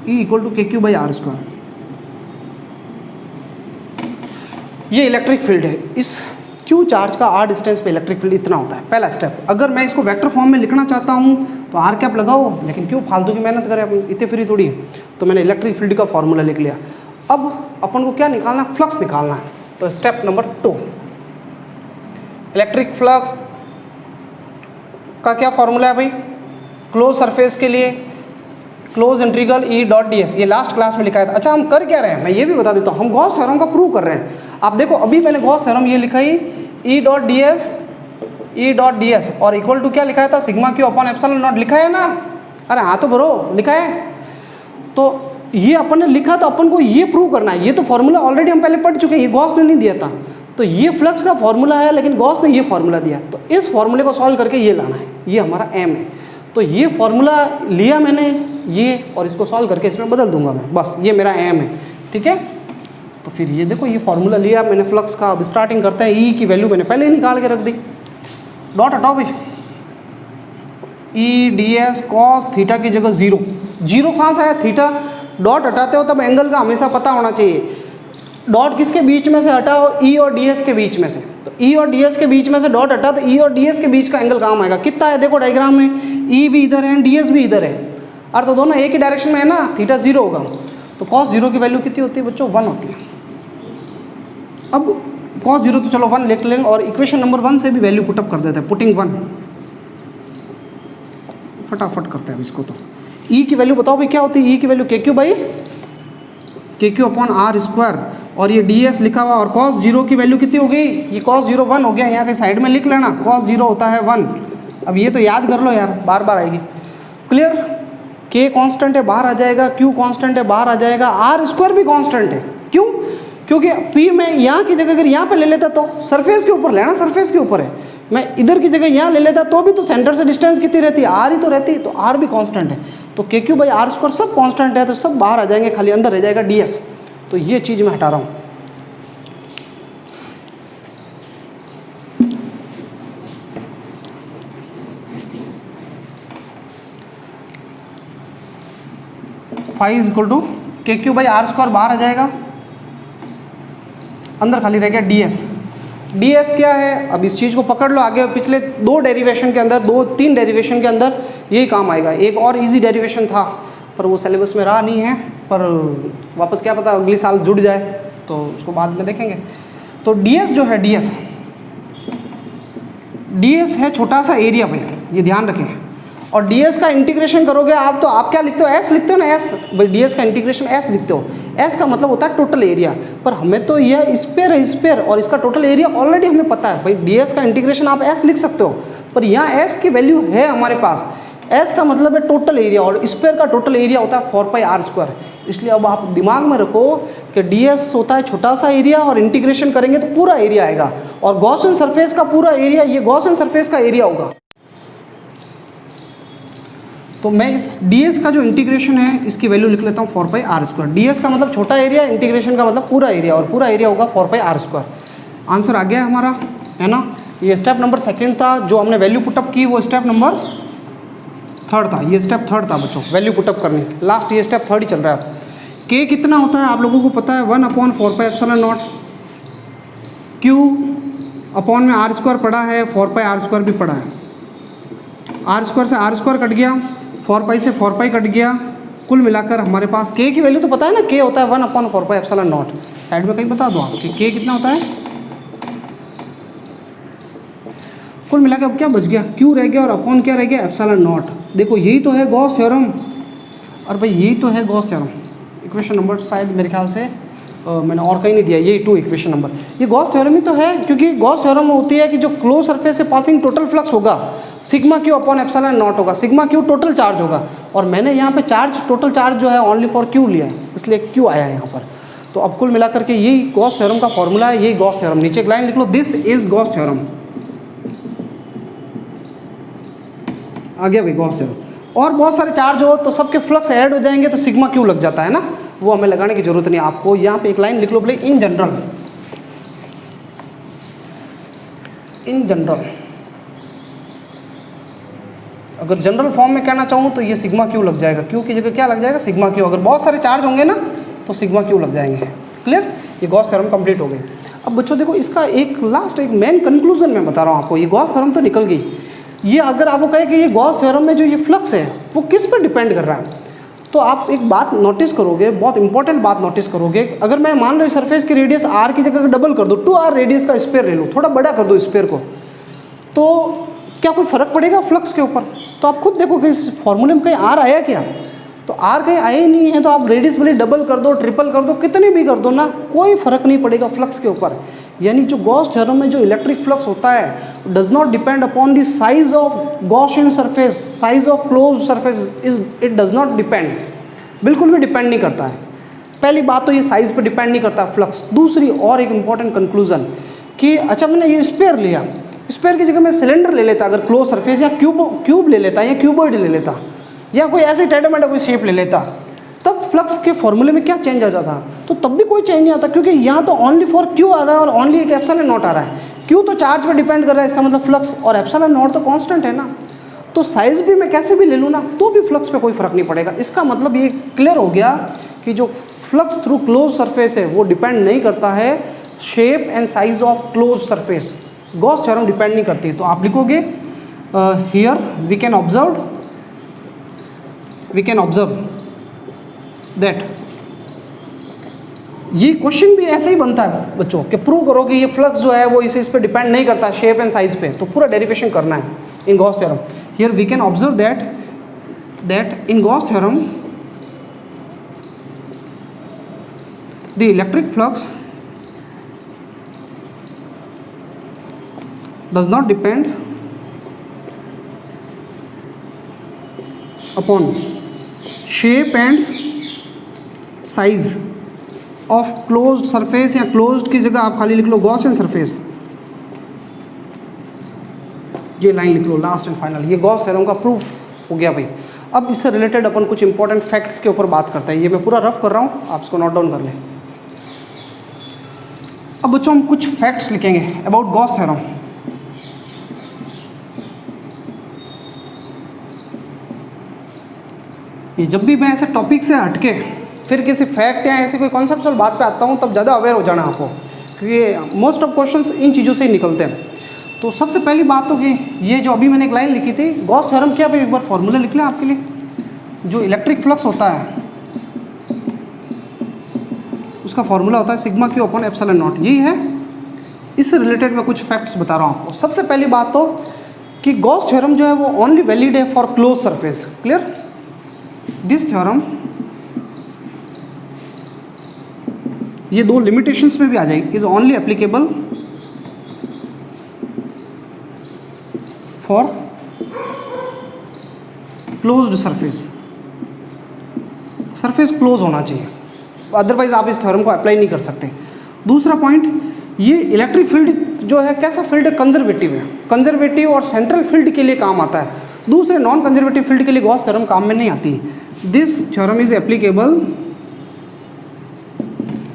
E = KQ/r²। ये इलेक्ट्रिक फील्ड है इस क्यू चार्ज का आर डिस्टेंस पे इलेक्ट्रिक फील्ड इतना होता है, पहला स्टेप। अगर मैं इसको वेक्टर फॉर्म में लिखना चाहता हूँ तो आर कैप लगाओ, लेकिन क्यों फालतू की मेहनत करें, अपन इतने फ्री थोड़ी है। तो मैंने इलेक्ट्रिक फील्ड का फॉर्मूला लिख लिया। अब अपन को क्या निकालना, फ्लक्स निकालना है। तो स्टेप नंबर 2, इलेक्ट्रिक फ्लक्स का क्या फॉर्मूला है भाई, क्लोज सरफेस के लिए close integral E dot D S, ये लास्ट क्लास में लिखा है था। अच्छा हम कर क्या रहे हैं, मैं ये भी बता देता हूँ, हम गॉस थ्योरम का प्रूव कर रहे हैं। आप देखो अभी मैंने गॉस थ्योरम ये लिखा ही ई डॉट डी एस और इक्वल टू क्या लिखा था, sigma Q upon epsilon not लिखा है ना। अरे हाँ तो ब्रो लिखा है, तो ये अपन ने लिखा तो अपन को ये प्रूव करना है। ये तो फॉर्मूला ऑलरेडी हम पहले पढ़ चुके हैं, ये गॉस ने नहीं दिया था। तो ये फ्लक्स का फॉर्मूला है, लेकिन गॉस ने ये फॉर्मूला दिया, तो इस फॉर्मूले को सॉल्व करके ये लाना है, ये हमारा एम है। तो ये फॉर्मूला लिया मैंने ये, और इसको सॉल्व करके इसमें बदल दूंगा मैं, बस ये मेरा एम है, ठीक है। तो फिर ये देखो ये फॉर्मूला लिया मैंने फ्लक्स का। अब स्टार्टिंग करते हैं, ई की वैल्यू मैंने पहले ही निकाल के रख दी, डॉट हटाओ भाई, E D S cos theta की जगह 0, 0 कहाँ से आया, थीटा। डॉट हटाते हो तब एंगल का हमेशा पता होना चाहिए। डॉट किसके बीच में से हटाओ, ई और डी एस के बीच में से। तो ई और डी एस के बीच में से डॉट हटा तो ई और डी एस के बीच का एंगल काम आएगा, कितना है देखो डायग्राम में, ई भी इधर है डी एस भी इधर है, और तो दोनों एक ही डायरेक्शन में है ना, थीटा 0 होगा। तो कॉस 0 की वैल्यू कितनी होती है बच्चों, 1 होती है। अब कॉस 0 तो चलो 1 लिख लेंगे, और इक्वेशन नंबर 1 से भी वैल्यू पुटअप कर देते हैं, पुटिंग 1, फटाफट करते हैं इसको। तो ई की वैल्यू बताओ भाई क्या होती है, ई की वैल्यू के क्यू बाई के क्यू अपॉन आर स्क्वायर, और ये डी एस लिखा हुआ, और कॉस 0 की वैल्यू कितनी हो गई, ये कॉस 0 1 हो गया, यहाँ के साइड में लिख लेना, कॉस 0 होता है 1। अब ये तो याद कर लो यार, बार बार आएगी, क्लियर। के कांस्टेंट है बाहर आ जाएगा, क्यू कांस्टेंट है बाहर आ जाएगा, आर स्क्वायर भी कांस्टेंट है, क्यों, क्योंकि पी में यहाँ की जगह अगर यहाँ पे ले लेता तो सरफेस के ऊपर लेना, सरफेस के ऊपर है, मैं इधर की जगह यहाँ ले लेता तो भी तो सेंटर से डिस्टेंस कितनी रहती है, आर ही तो रहती है, तो आर भी कांस्टेंट है। तो के क्यू बाई आर स्क्वायर सब कांस्टेंट है, तो सब बाहर आ जाएंगे, खाली अंदर रह जाएगा डी एस। तो ये चीज़ मैं हटा रहा हूँ। फाइव इज इक्वल टू के क्यू बाई आर स्क्वायर बाहर आ जाएगा, अंदर खाली रह गया डी एस। डी एस क्या है, अब इस चीज़ को पकड़ लो, आगे पिछले 2 डेरिवेशन के अंदर, 2-3 डेरिवेशन के अंदर यही काम आएगा। एक और इजी डेरिवेशन था पर वो सिलेबस में रहा नहीं है, पर वापस क्या पता अगले साल जुड़ जाए, तो उसको बाद में देखेंगे। तो डी एस जो है, डी एस है छोटा सा एरिया भाई, ये ध्यान रखें। और डी एस का इंटीग्रेशन करोगे आप, तो आप क्या लिखते हो, एस लिखते हो ना, एस भाई, डी एस का इंटीग्रेशन एस लिखते हो। एस का मतलब होता है टोटल एरिया, पर हमें तो यह स्पेयर है, स्पेयर, और इसका टोटल एरिया ऑलरेडी हमें पता है भाई। डी एस का इंटीग्रेशन आप एस लिख सकते हो, पर यहाँ एस की वैल्यू है हमारे पास। एस का मतलब है टोटल एरिया, और स्पेयर का टोटल एरिया होता है 4 पाई आर स्क्वायर। इसलिए अब आप दिमाग में रखो कि डी एस होता है छोटा सा एरिया, और इंटीग्रेशन करेंगे तो पूरा एरिया आएगा, और गॉसियन सरफेस का पूरा एरिया ये गॉसियन सरफेस का एरिया होगा। तो मैं इस डी एस का जो इंटीग्रेशन है इसकी वैल्यू लिख लेता हूँ 4 पाई आर स्क्वायर। डी एस का मतलब छोटा एरिया, इंटीग्रेशन का मतलब पूरा एरिया, और पूरा एरिया होगा 4 पाई आर स्क्वायर। आंसर आ गया हमारा, है ना। ये स्टेप नंबर 2 था, जो हमने वैल्यू पुटअप की वो स्टेप नंबर 3 था, ये स्टेप 3 था बच्चों, वैल्यू पुटअप करनी। लास्ट ये स्टेप 3 ही चल रहा है। के कितना होता है आप लोगों को पता है, 1/4 pi epsilon not. Q upon में आर स्क्वायर पड़ा है, 4 पाई आर स्क्वायर भी पड़ा है। आर स्क्वायर से आर स्क्वायर कट गया, 4 पाई से 4 पाई कट गया, कुल मिलाकर हमारे पास के की वैल्यू तो पता है ना, के होता है 1/4 पाई एप्सिलॉन नॉट। साइड में कहीं बता दो आप कि के कितना होता है। कुल मिलाकर अब क्या बच गया, क्यू रह गया और अपॉन क्या रह गया, एप्सिलॉन नॉट। देखो यही तो है गॉस थ्योरम, और भाई यही तो है गॉस थ्योरम। इक्वेशन नंबर शायद मेरे ख्याल से मैंने और कहीं नहीं दिया, यही 2 इक्वेशन नंबर, ये गॉस थ्योरम ही तो है। क्योंकि गॉस थ्योरम होती है कि जो क्लोज सरफेस से पासिंग टोटल फ्लक्स होगा sigma Q upon epsilon not होगा। सिग्मा क्यू टोटल चार्ज होगा, और मैंने यहाँ पे चार्ज, टोटल चार्ज जो है ओनली फॉर क्यू लिया है, इसलिए क्यू आया है यहाँ पर। तो अब कुल मिलाकर के यही गॉस थ्योरम का फॉर्मूला है, यही गॉस थ्योरम। नीचे एक लाइन लिख लो, दिस इज गॉस थ्योरम। आ गया भाई गॉस थ्योरम। और बहुत सारे चार्ज हो तो सबके फ्लक्स ऐड हो जाएंगे, तो सिग्मा क्यू लग जाता है ना, वो हमें लगाने की जरूरत नहीं। आपको यहाँ पे एक लाइन लिख लो, बोले इन जनरल, इन जनरल। अगर जनरल फॉर्म में कहना चाहूँ तो ये सिग्मा क्यू लग जाएगा, क्यू की जगह क्या लग जाएगा, सिग्मा क्यू। अगर बहुत सारे चार्ज होंगे ना तो सिग्मा क्यू लग जाएंगे। क्लियर, ये गॉस थ्योरम कंप्लीट हो गई। अब बच्चों देखो इसका एक लास्ट एक मेन कंक्लूजन मैं बता रहा हूँ आपको। ये गॉस थ्योरम तो निकल गई, ये अगर आपको कहे कि ये गॉस थ्योरम में जो ये फ्लक्स है वो किस पर डिपेंड कर रहा है, तो आप एक बात नोटिस करोगे, बहुत इंपॉर्टेंट बात नोटिस करोगे। अगर मैं मान लो सरफेस की रेडियस r की जगह डबल कर दो, 2r रेडियस का स्पेयर ले लो, थोड़ा बड़ा कर दो स्पेयर को, तो क्या कोई फ़र्क पड़ेगा फ्लक्स के ऊपर? तो आप खुद देखो कि इस फॉर्मूले में कहीं r आया क्या? तो r कहीं आया ही नहीं है। तो आप रेडियस भले डबल कर दो, ट्रिपल कर दो, कितने भी कर दो ना, कोई फ़र्क नहीं पड़ेगा फ्लक्स के ऊपर। यानी जो गॉस थ्योरम में जो इलेक्ट्रिक फ्लक्स होता है does not depend upon the size of Gaussian surface, size of close surface is, it does not depend, बिल्कुल भी डिपेंड नहीं करता है। पहली बात तो ये साइज़ पे डिपेंड नहीं करता फ्लक्स। दूसरी और एक इंपॉर्टेंट कंक्लूजन कि अच्छा मैंने ये स्पेयर लिया, स्पेयर की जगह मैं सिलेंडर ले लेता अगर क्लोज सरफेस, या क्यूब ले लेता, या क्यूबॉइड ले लेता, या कोई ऐसे टेढ़ा-मेढ़ा कोई शेप ले लेता, तब फ्लक्स के फॉर्मूले में क्या चेंज आ जाता? तो तब भी कोई चेंज नहीं आता, क्योंकि यहाँ तो ओनली फॉर क्यू आ रहा है और ओनली एक एप्सिलॉन नॉट आ रहा है। क्यू तो चार्ज पे डिपेंड कर रहा है, इसका मतलब फ्लक्स, और एप्सिलॉन नॉट तो कांस्टेंट है ना। तो साइज़ भी मैं कैसे भी ले लूँ ना, तो भी फ्लक्स पे कोई फ़र्क नहीं पड़ेगा। इसका मतलब ये क्लियर हो गया कि जो फ्लक्स थ्रू क्लोज सरफेस है वो डिपेंड नहीं करता है shape and size of close surface, Gauss theorem depend नहीं करती। तो आप लिखोगे here we can observe that, ये क्वेश्चन भी ऐसे ही बनता है बच्चों कि प्रूव करो कि ये फ्लक्स जो है वो इस पे डिपेंड नहीं करता शेप एंड साइज पे, तो पूरा डेरिवेशन करना है in Gauss theorem. Here we can observe that in Gauss theorem the electric flux does not depend upon shape and size of closed surface, या closed की जगह आप खाली लिख लो Gaussian surface, ये लाइन लिख लो लास्ट एंड फाइनल। ये Gauss theorem का प्रूफ हो गया भाई। अब इससे रिलेटेड अपन कुछ इंपॉर्टेंट फैक्ट्स के ऊपर बात करते हैं। ये मैं पूरा रफ कर रहा हूँ, आप इसको नोट डाउन कर लें। अब बच्चों हम कुछ फैक्ट्स लिखेंगे अबाउट गॉस थ्योरम। ये जब भी मैं ऐसे टॉपिक से हटके फिर किसी फैक्ट या ऐसे कोई कॉन्सेप्चुअल बात पे आता हूँ तब ज़्यादा अवेयर हो जाना आपको, क्योंकि मोस्ट ऑफ क्वेश्चंस इन चीज़ों से ही निकलते हैं। तो सबसे पहली बात तो कि ये जो अभी मैंने एक लाइन लिखी थी गॉस थ्योरम क्या, भाई एक बार फॉर्मूला लिख लें आपके लिए। जो इलेक्ट्रिक फ्लक्स होता है उसका फॉर्मूला होता है sigma Q upon epsilon not, यही है। इससे रिलेटेड मैं कुछ फैक्ट्स बता रहा हूँ आपको। सबसे पहली बात तो कि गॉस थ्योरम जो है वो ओनली वैलिड है for close surface. Clear? This theorem, ये दो लिमिटेशंस में भी आ जाएगी, is only applicable for closed surface, surface close होना चाहिए, अदरवाइज आप इस थ्योरम को अप्लाई नहीं कर सकते। दूसरा पॉइंट, ये इलेक्ट्रिक फील्ड जो है कैसा फील्ड है, कंजर्वेटिव है। कंजर्वेटिव और सेंट्रल फील्ड के लिए काम आता है, दूसरे नॉन कंजर्वेटिव फील्ड के लिए गॉस थ्योरम काम में नहीं आती। This theorem is applicable,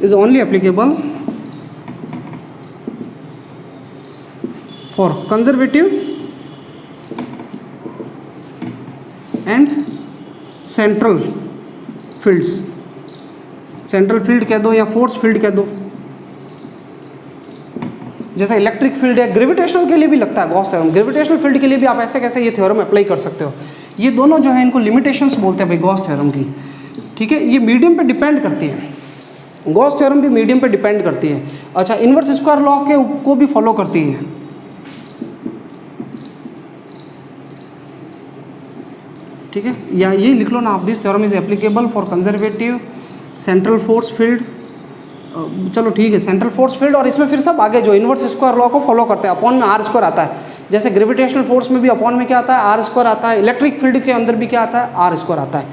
is only applicable for conservative and central fields. Central field कह दो या फोर्स फील्ड कह दो, जैसा इलेक्ट्रिक फील्ड है। ग्रेविटेशनल के लिए भी लगता है गॉस थ्योरम, ग्रेविटेशनल फील्ड के लिए भी आप ऐसे कैसे ये थ्योरम अप्लाई कर सकते हो। ये दोनों जो है इनको लिमिटेशंस बोलते हैं भाई गॉस थ्योरम की। ठीक है, ये मीडियम पे डिपेंड करती है, गॉस थ्योरम भी मीडियम पे डिपेंड करती है। अच्छा, इनवर्स स्क्वायर लॉ के को भी फॉलो करती है। ठीक है, या ये लिख लो ना आप, this theorem is applicable for conservative central force field. चलो ठीक है, सेंट्रल फोर्स फील्ड, और इसमें फिर सब आगे जो इनवर्स स्क्वायर लॉ को फॉलो करते हैं। अपॉन में आर स्क्वायर आता है, जैसे ग्रेविटेशनल फोर्स में भी अपॉन में क्या आता है, आर स्क्वायर आता है। इलेक्ट्रिक फील्ड के अंदर भी क्या आता है, आर स्क्वायर आता है।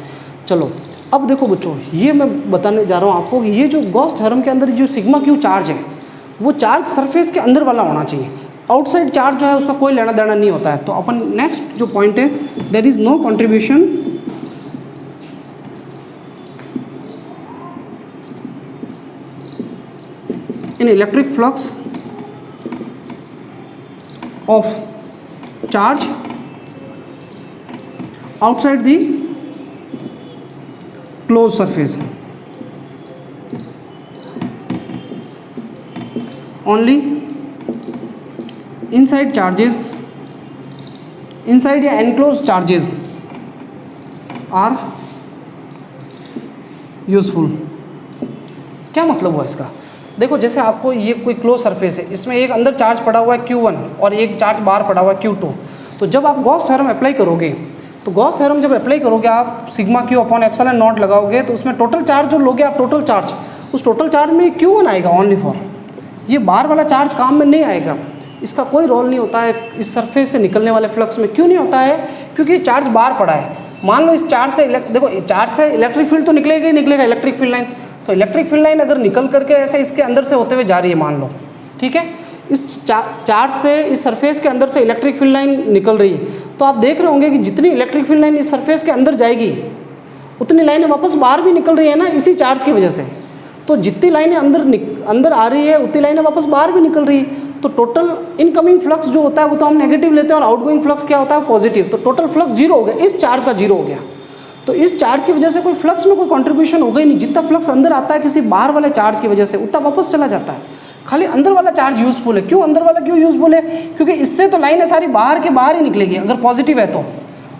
चलो अब देखो बच्चों, ये मैं बताने जा रहा हूँ आपको कि ये जो गॉस थ्योरम के अंदर जो सिग्मा क्यू चार्ज है वो चार्ज सरफेस के अंदर वाला होना चाहिए, आउटसाइड चार्ज जो है उसका कोई लेना देना नहीं होता है। तो अपन नेक्स्ट जो पॉइंट है, there is no contribution in electric flux of charge outside the closed surface, only inside charges, inside या एनक्लोज चार्जेस आर यूजफुल। क्या मतलब हुआ इसका? देखो जैसे आपको ये कोई क्लोज सरफेस है, इसमें एक अंदर चार्ज पड़ा हुआ है Q1 और एक चार्ज बाहर पड़ा हुआ है Q2। तो जब आप गॉस थ्योरम अप्लाई करोगे, तो गॉस थ्योरम जब अप्लाई करोगे आप sigma Q upon epsilon not लगाओगे, तो उसमें टोटल चार्ज जो लोगे आप, टोटल चार्ज, उस टोटल चार्ज में Q1 आएगा ओनली फॉर, ये बाहर वाला चार्ज काम में नहीं आएगा। इसका कोई रोल नहीं होता है इस सरफेस से निकलने वाले फ्लक्स में। क्यों नहीं होता है? क्योंकि चार्ज बाहर पड़ा है। मान लो इस चार्ज से देखो चार्ज से इलेक्ट्रिक फील्ड तो निकलेगा ही निकलेगा, इलेक्ट्रिक फील्ड लाइन। तो इलेक्ट्रिक फील्ड लाइन अगर निकल करके ऐसे इसके अंदर से होते हुए जा रही है, मान लो, ठीक है, इस चार्ज से इस सरफेस के अंदर से इलेक्ट्रिक फील्ड लाइन निकल रही है, तो आप देख रहे होंगे कि जितनी इलेक्ट्रिक फील्ड लाइन इस सरफेस के अंदर जाएगी उतनी लाइनें वापस बाहर भी निकल रही है ना, इसी चार्ज की वजह से। तो जितनी लाइनें अंदर आ रही है उतनी लाइनें वापस बाहर भी निकल रही है। तो टोटल इनकमिंग फ्लक्स जो होता है वो तो हम नेगेटिव लेते हैं और आउटगोइंग फ्लक्स क्या होता है? पॉजिटिव। तो टोटल फ्लक्स जीरो हो गया, इस चार्ज का जीरो हो गया। तो इस चार्ज की वजह से कोई फ्लक्स में कोई कंट्रीब्यूशन होगा ही नहीं। जितना फ्लक्स अंदर आता है किसी बाहर वाले चार्ज की वजह से, उतना वापस चला जाता है। खाली अंदर वाला चार्ज यूजफुल है। क्यों अंदर वाला क्यों यूजफुल है? क्योंकि इससे तो लाइनें सारी बाहर के बाहर ही निकलेगी अगर पॉजिटिव है तो,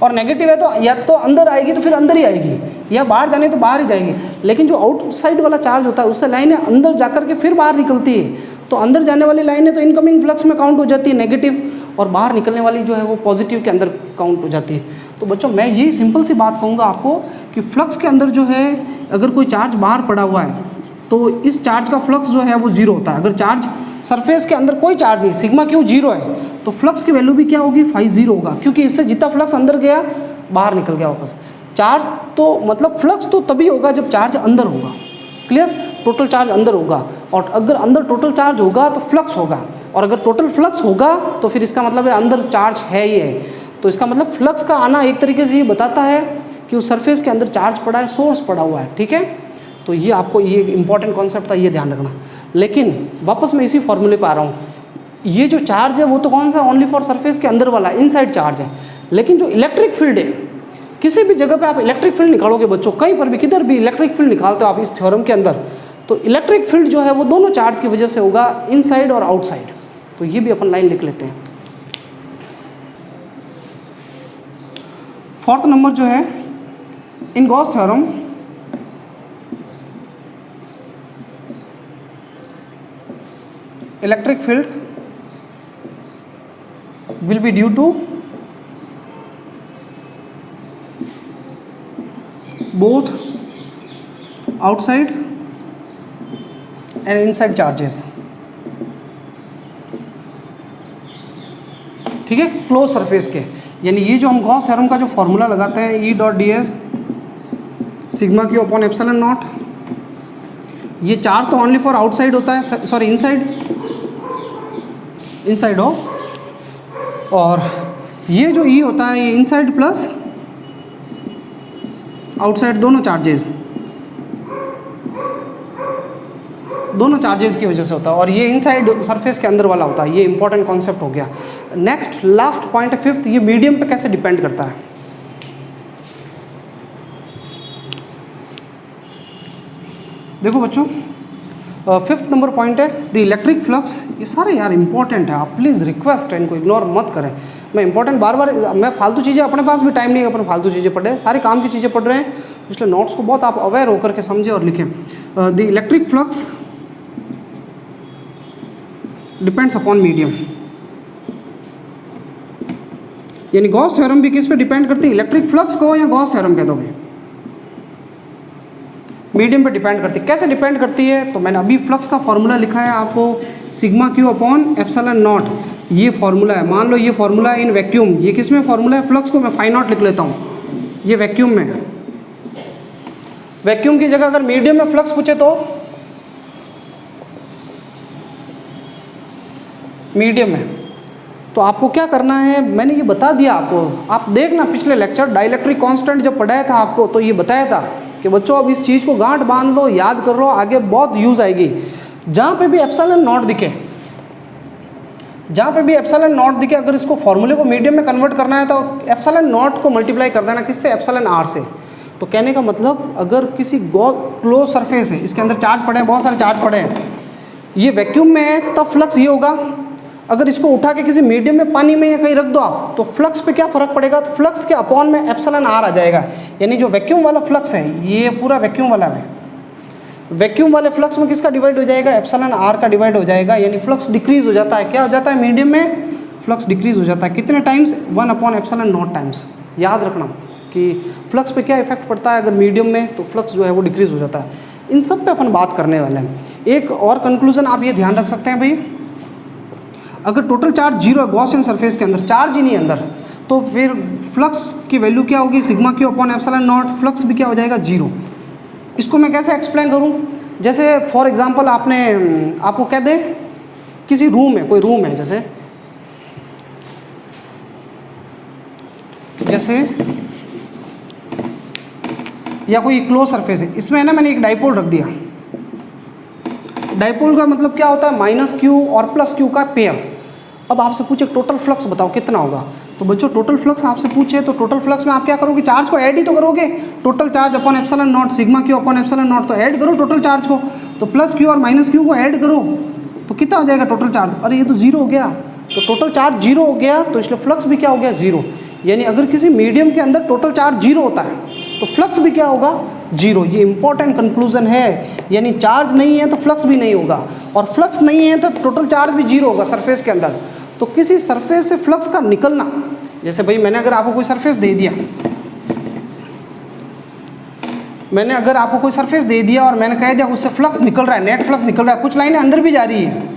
और नेगेटिव है तो या तो अंदर आएगी तो फिर अंदर ही आएगी, या बाहर जाने तो बाहर ही जाएगी। लेकिन जो आउटसाइड वाला चार्ज होता है उससे लाइनें अंदर जाकर के फिर बाहर निकलती है। तो अंदर जाने वाली लाइनें तो इनकमिंग फ्लक्स में काउंट हो जाती है नेगेटिव, और बाहर निकलने वाली जो है वो पॉजिटिव के अंदर काउंट हो जाती है। तो बच्चों मैं यही सिंपल सी बात कहूँगा आपको कि फ्लक्स के अंदर जो है अगर कोई चार्ज बाहर पड़ा हुआ है तो इस चार्ज का फ्लक्स जो है वो जीरो होता है। अगर चार्ज सरफेस के अंदर कोई चार्ज नहीं, सिग्मा क्यू जीरो है, तो फ्लक्स की वैल्यू भी क्या होगी? फाई जीरो होगा, क्योंकि इससे जितना फ्लक्स अंदर गया बाहर निकल गया वापस। चार्ज तो मतलब फ्लक्स तो तभी होगा जब चार्ज अंदर होगा। क्लियर? टोटल चार्ज अंदर होगा, और अगर अंदर टोटल चार्ज होगा तो फ्लक्स होगा, और अगर टोटल फ्लक्स होगा तो फिर इसका मतलब है अंदर चार्ज है ही है। तो इसका मतलब फ्लक्स का आना एक तरीके से ये बताता है कि उस सरफेस के अंदर चार्ज पड़ा है, सोर्स पड़ा हुआ है। ठीक है, तो ये आपको ये इंपॉर्टेंट कॉन्सेप्ट था, ये ध्यान रखना। लेकिन वापस मैं इसी फॉर्मूले पर आ रहा हूँ, ये जो चार्ज है वो तो कौन सा? ओनली फॉर सरफेस के अंदर वाला इनसाइड चार्ज है। लेकिन जो इलेक्ट्रिक फील्ड है, किसी भी जगह पे आप इलेक्ट्रिक फील्ड निकालोगे बच्चों, कहीं पर भी किधर भी इलेक्ट्रिक फील्ड निकालते हो आप इस थ्योरम के अंदर, तो इलेक्ट्रिक फील्ड जो है वो दोनों चार्ज की वजह से होगा, इनसाइड और आउटसाइड। तो ये भी अपन लाइन लिख लेते हैं। फोर्थ नंबर जो है, in Gauss theorem electric field will be due to both outside and inside charges। ठीक है, क्लोज सरफेस के, यानी ये जो हम गॉस थ्योरम का जो फॉर्मूला लगाते हैं E dot D S sigma Q upon epsilon nought, ये चार्ज तो ओनली फॉर आउटसाइड होता है, सॉरी इनसाइड हो, और ये जो E होता है ये इनसाइड प्लस आउटसाइड दोनों चार्जेस की वजह से होता है, और ये इनसाइड सरफेस के अंदर वाला होता है। ये इंपॉर्टेंट कॉन्सेप्ट हो गया। नेक्स्ट लास्ट पॉइंट है फिफ्थ, ये मीडियम पे कैसे डिपेंड करता है। देखो बच्चों, फिफ्थ नंबर पॉइंट है द इलेक्ट्रिक फ्लक्स। ये सारे यार इंपॉर्टेंट है, आप प्लीज़ रिक्वेस्ट है इनको इग्नोर मत करें। मैं इंपॉर्टेंट बार मैं फालतू चीज़ें, अपने पास भी टाइम नहीं है अपन फालतू चीज़ें पढ़े, सारे काम की चीज़ें पढ़ रहे हैं, इसलिए नोट्स को बहुत आप अवेयर होकर के समझें और लिखें। The electric flux depends upon medium, यानी गॉस थ्योरम भी किस पे डिपेंड करती है? इलेक्ट्रिक फ्लक्स को या गॉस थ्योरम कह दोगे, मीडियम पे डिपेंड करती है। कैसे डिपेंड करती है? तो मैंने अभी फ्लक्स का फॉर्मूला लिखा है आपको, sigma Q upon epsilon nought, ये फॉर्मूला है। मान लो ये फॉर्मूला है इन वैक्यूम, ये किस में फॉर्मूला है? फ्लक्स को मैं फाई नॉट लिख लेता हूँ, ये वैक्यूम में है। वैक्यूम की जगह अगर मीडियम में फ्लक्स पूछे तो मीडियम में, तो आपको क्या करना है मैंने ये बता दिया आपको। आप देखना पिछले लेक्चर डाइलेक्ट्रिक कांस्टेंट जब पढ़ाया था आपको, तो ये बताया था कि बच्चों अब इस चीज़ को गांठ बांध लो, याद कर लो, आगे बहुत यूज़ आएगी। जहाँ पे भी एप्सिलॉन नॉट दिखे, जहाँ पे भी एप्सिलॉन नॉट दिखे, अगर इसको फॉर्मूले को मीडियम में कन्वर्ट करना है तो एप्सिलॉन नॉट को मल्टीप्लाई कर देना किससे? एप्सिलॉन आर से। तो कहने का मतलब अगर किसी क्लोज सरफेस है, इसके अंदर चार्ज पड़े हैं, बहुत सारे चार्ज पड़े हैं, ये वैक्यूम में है तब फ्लक्स ये होगा। अगर इसको उठा के किसी मीडियम में, पानी में या कहीं रख दो आप, तो फ्लक्स पे क्या फ़र्क पड़ेगा, तो फ्लक्स के अपॉन में एप्सिलॉन आर आ जाएगा। यानी जो वैक्यूम वाला फ्लक्स है, ये पूरा वैक्यूम वाला है, वैक्यूम वाले फ्लक्स में किसका डिवाइड हो जाएगा, एप्सिलॉन आर का डिवाइड हो जाएगा। यानी फ्लक्स डिक्रीज हो जाता है। क्या हो जाता है, मीडियम में फ्लक्स डिक्रीज हो जाता है। कितने टाइम्स, 1/ε0 टाइम्स। याद रखना कि फ्लक्स पे क्या इफेक्ट पड़ता है, अगर मीडियम में तो फ्लक्स जो है वो डिक्रीज हो जाता है। इन सब पे अपन बात करने वाले हैं। एक और कंक्लूजन आप ये ध्यान रख सकते हैं भाई, अगर टोटल चार्ज जीरो है गॉसियन सरफेस के अंदर, चार्ज ही नहीं है अंदर, तो फिर फ्लक्स की वैल्यू क्या होगी, sigma Q upon epsilon not, flux भी क्या हो जाएगा, जीरो। इसको मैं कैसे एक्सप्लेन करूं, जैसे फॉर एग्जांपल आपको कह दे किसी रूम में, कोई रूम है जैसे या कोई क्लोज सरफेस है, इसमें है ना मैंने एक डाइपोल रख दिया। डाइपोल का मतलब क्या होता है, माइनस क्यू और प्लस क्यू का पेयर। अब आपसे पूछे टोटल फ्लक्स बताओ कितना होगा, तो बच्चों टोटल फ्लक्स आपसे पूछे तो टोटल फ्लक्स में आप क्या करोगे, चार्ज को ऐड ही तो करोगे। Total charge upon epsilon not, sigma Q upon epsilon not, तो ऐड करो टोटल चार्ज को। तो प्लस क्यू और माइनस क्यू को ऐड करो तो कितना हो जाएगा टोटल चार्ज। अरे ये तो जीरो हो गया, तो टोटल चार्ज जीरो हो गया, तो इसलिए फ्लक्स भी क्या हो गया, जीरो। यानी अगर किसी मीडियम के अंदर टोटल चार्ज जीरो होता है तो फ्लक्स भी क्या होगा, जीरो। ये इंपॉर्टेंट कंक्लूजन है। यानी चार्ज नहीं है तो फ्लक्स भी नहीं होगा, और फ्लक्स नहीं है तो टोटल चार्ज भी जीरो होगा सरफेस के अंदर। तो किसी सरफेस से फ्लक्स का निकलना, जैसे भाई मैंने अगर आपको कोई सरफेस दे दिया, और मैंने कह दिया उससे फ्लक्स निकल रहा है, नेट फ्लक्स निकल रहा है, कुछ लाइनें अंदर भी जा रही है,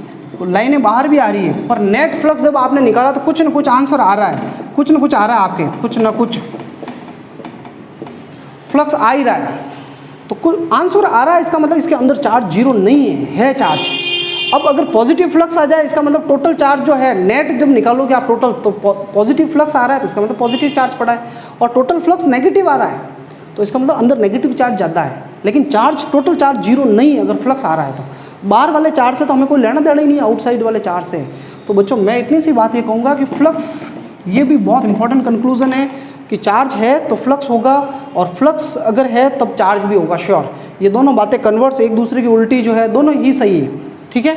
लाइनें बाहर भी आ रही है, पर नेट फ्लक्स जब आपने निकाला तो कुछ न कुछ आंसर आ रहा है, कुछ न कुछ आ रहा है आपके, कुछ न कुछ फ्लक्स आ ही रहा है। तो कुछ आंसर आ रहा है, इसका मतलब इसके अंदर चार्ज जीरो नहीं है चार्ज। अब अगर पॉजिटिव फ्लक्स आ जाए, इसका मतलब टोटल चार्ज जो है, नेट जब निकालोगे आप टोटल, तो पॉजिटिव फ्लक्स आ रहा है तो इसका मतलब पॉजिटिव चार्ज पड़ा है, और टोटल फ्लक्स नेगेटिव आ रहा है तो इसका मतलब अंदर नेगेटिव चार्ज ज़्यादा है। लेकिन चार्ज, टोटल चार्ज जीरो नहीं है अगर फ्लक्स आ रहा है तो। बाहर वाले चार्ज से तो हमें कोई लेना देना ही नहीं है, आउटसाइड वाले चार्ज से। तो बच्चों मैं इतनी सी बात ये कहूँगा कि फ्लक्स, ये भी बहुत इंपॉर्टेंट कंक्लूजन है कि चार्ज है तो फ्लक्स होगा, और फ्लक्स अगर है तब चार्ज भी होगा, श्योर। ये दोनों बातें कन्वर्स, एक दूसरे की उल्टी जो है, दोनों ही सही है, ठीक है।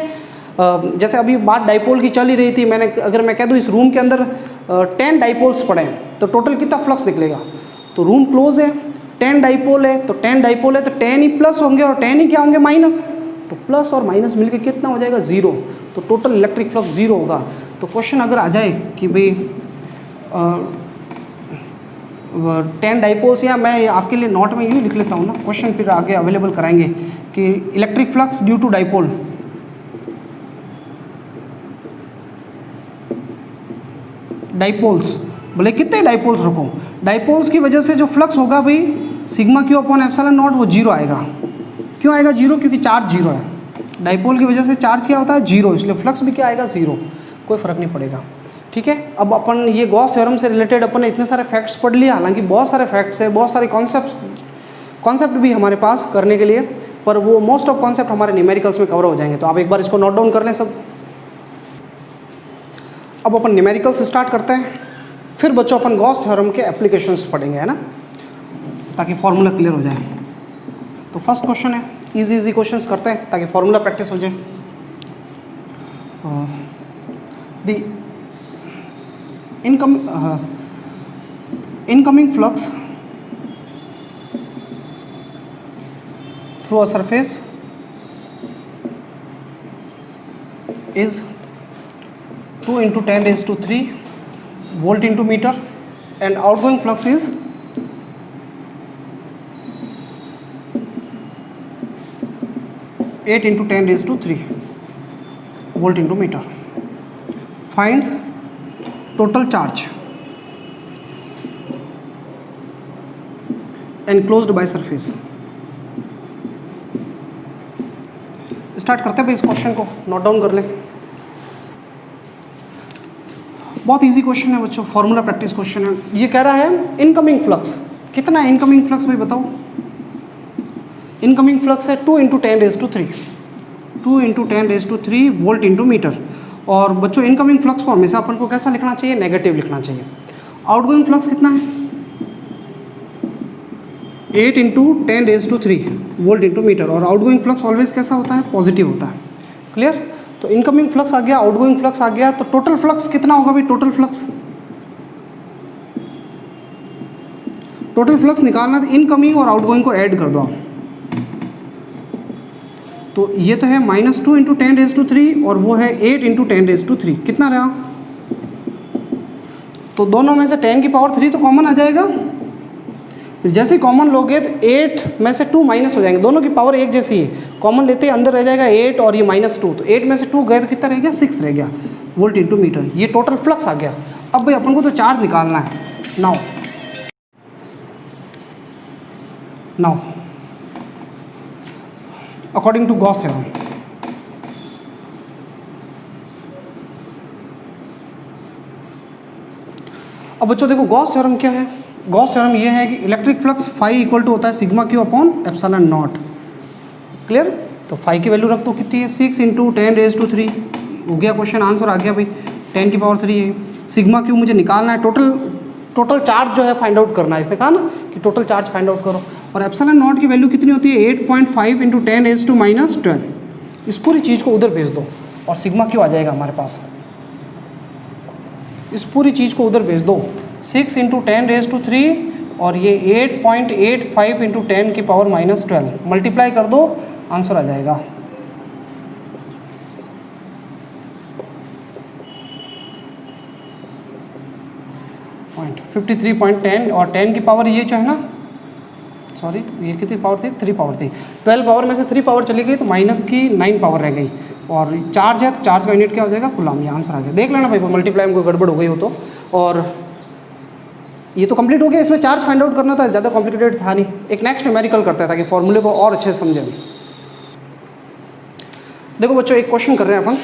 जैसे अभी बात डाइपोल की चल ही रही थी, अगर मैं कह दूँ इस रूम के अंदर 10 डाइपोल्स पड़े हैं तो टोटल कितना फ्लक्स निकलेगा। तो रूम क्लोज है, 10 डाइपोल है, तो 10 डाइपोल है तो 10 ही प्लस होंगे और 10 ही क्या होंगे, माइनस। तो प्लस और माइनस मिलकर कितना हो जाएगा, जीरो। तो टोटल इलेक्ट्रिक फ्लक्स जीरो होगा। तो क्वेश्चन अगर आ जाए कि भाई 10 डाइपोल्स, या मैं आपके लिए नोट में यूँ लिख लेता हूँ ना, क्वेश्चन फिर आगे अवेलेबल कराएंगे कि electric flux due to dipole, dipoles, बोले कितने डाइपोल्स रखो, डाइपोल्स की वजह से जो फ्लक्स होगा भाई, sigma Q upon epsilon not, वो जीरो आएगा। क्यों आएगा जीरो, क्योंकि चार्ज जीरो है। डाइपोल की वजह से चार्ज क्या होता है, जीरो, इसलिए फ्लक्स भी क्या आएगा, जीरो, कोई फ़र्क नहीं पड़ेगा, ठीक है। अब अपन ये गॉस थ्योरम से रिलेटेड अपन ने इतने सारे फैक्ट्स पढ़ लिए, हालांकि बहुत सारे फैक्ट्स है, बहुत सारे कॉन्सेप्ट भी हमारे पास करने के लिए, पर वो मोस्ट ऑफ कॉन्सेप्ट हमारे न्यूमेरिकल्स में कवर हो जाएंगे। तो आप एक बार इसको नोट डाउन कर लें सब। अब अपन न्यूमेरिकल्स स्टार्ट करते हैं, फिर बच्चों अपन गॉस थ्योरम के एप्लीकेशंस पढ़ेंगे, है ना, ताकि फार्मूला क्लियर हो जाए। तो फर्स्ट क्वेश्चन है, इजी क्वेश्चंस करते हैं ताकि फार्मूला प्रैक्टिस हो जाए। The incoming flux through a surface is 2 × 10⁻³ volt into meter, and outgoing flux is 8 × 10⁻³ volt into meter. Find total charge enclosed by surface. Start करते हैं भाई इस क्वेश्चन को, नोट डाउन कर लें। बहुत इजी क्वेश्चन है बच्चों, फॉर्मूला प्रैक्टिस क्वेश्चन है। ये कह रहा है इनकमिंग फ्लक्स, कितना है इनकमिंग फ्लक्स भाई बताओ। इनकमिंग फ्लक्स है 2 × 10⁻³ 2 × 10⁻³ वोल्ट इंटू मीटर। और बच्चों इनकमिंग फ्लक्स को हमेशा अपन को कैसा लिखना चाहिए, नेगेटिव लिखना चाहिए। आउटगोइंग फ्लक्स कितना है, 8 × 10⁻³ वोल्ट इंटू मीटर, और आउटगोइंग फ्लक्स ऑलवेज कैसा होता है, पॉजिटिव होता है। क्लियर। तो इनकमिंग फ्लक्स आ गया, आउटगोइंग फ्लक्स आ गया, तो टोटल फ्लक्स कितना होगा भाई, टोटल फ्लक्स निकालना, तो इनकमिंग और आउटगोइंग को ऐड कर दो आप। तो ये तो है -2 × 10⁻³ और वो है 8 × 10⁻³ कितना रहा, तो दोनों में से 10⁻³ तो कॉमन आ जाएगा। फिर जैसे ही कॉमन लोगे तो 8 में से 2 माइनस हो जाएंगे, दोनों की पावर एक जैसी है, कॉमन लेते ही अंदर रह जाएगा 8 और ये -2, तो 8 में से 2 गए तो कितना रह गया, 6 रह गया वोल्ट इंटू मीटर। ये टोटल फ्लक्स आ गया। अब भाई अपन को तो चार्ज निकालना है। Now according to Gauss theorem, अब बच्चों देखो गॉस थ्योरम क्या है। गॉस थ्योरम ये है कि electric flux phi equal to होता है sigma Q upon epsilon naught. Clear. तो फाई की वैल्यू रख दो, कितनी है 6 × 10⁻³ हो गया, क्वेश्चन आंसर आ गया भाई, 10⁻³ है। सिग्मा क्यू मुझे निकालना है, टोटल चार्ज जो है फाइंड आउट करना है, इसने कहा ना कि टोटल चार्ज फाइंड आउट करो। और एप्सिलॉन नॉट की वैल्यू कितनी होती है 8.5 × 10⁻⁻12। इस पूरी चीज़ को उधर भेज दो और सिग्मा क्यू आ जाएगा हमारे पास। इस पूरी चीज़ को उधर भेज दो, 6 × 10⁻³ और ये 8.85 × 10⁻⁻12 मल्टीप्लाई कर दो, आंसर आ जाएगा। पॉइंट 53.10 और 10 की पावर ये जो है ना, सॉरी ये कितनी पावर थी, 3 पावर थी। 12 पावर में से 3 पावर चली गई तो माइनस की 9 पावर रह गई। और चार्ज है तो चार्ज का यूनिट क्या हो जाएगा, कूलम। ये आंसर आ गया। देख लेना भाई मल्टीप्लाई में कोई गड़बड़ हो गई हो तो। और ये तो कंप्लीट हो गया, इसमें चार्ज फाइंड आउट करना था, ज़्यादा कॉम्प्लिकेटेड था नहीं। एक नेक्स्ट न्यूमेरिकल करता है ताकि फॉर्मूले को और अच्छे से समझें। देखो बच्चों एक क्वेश्चन कर रहे हैं अपन,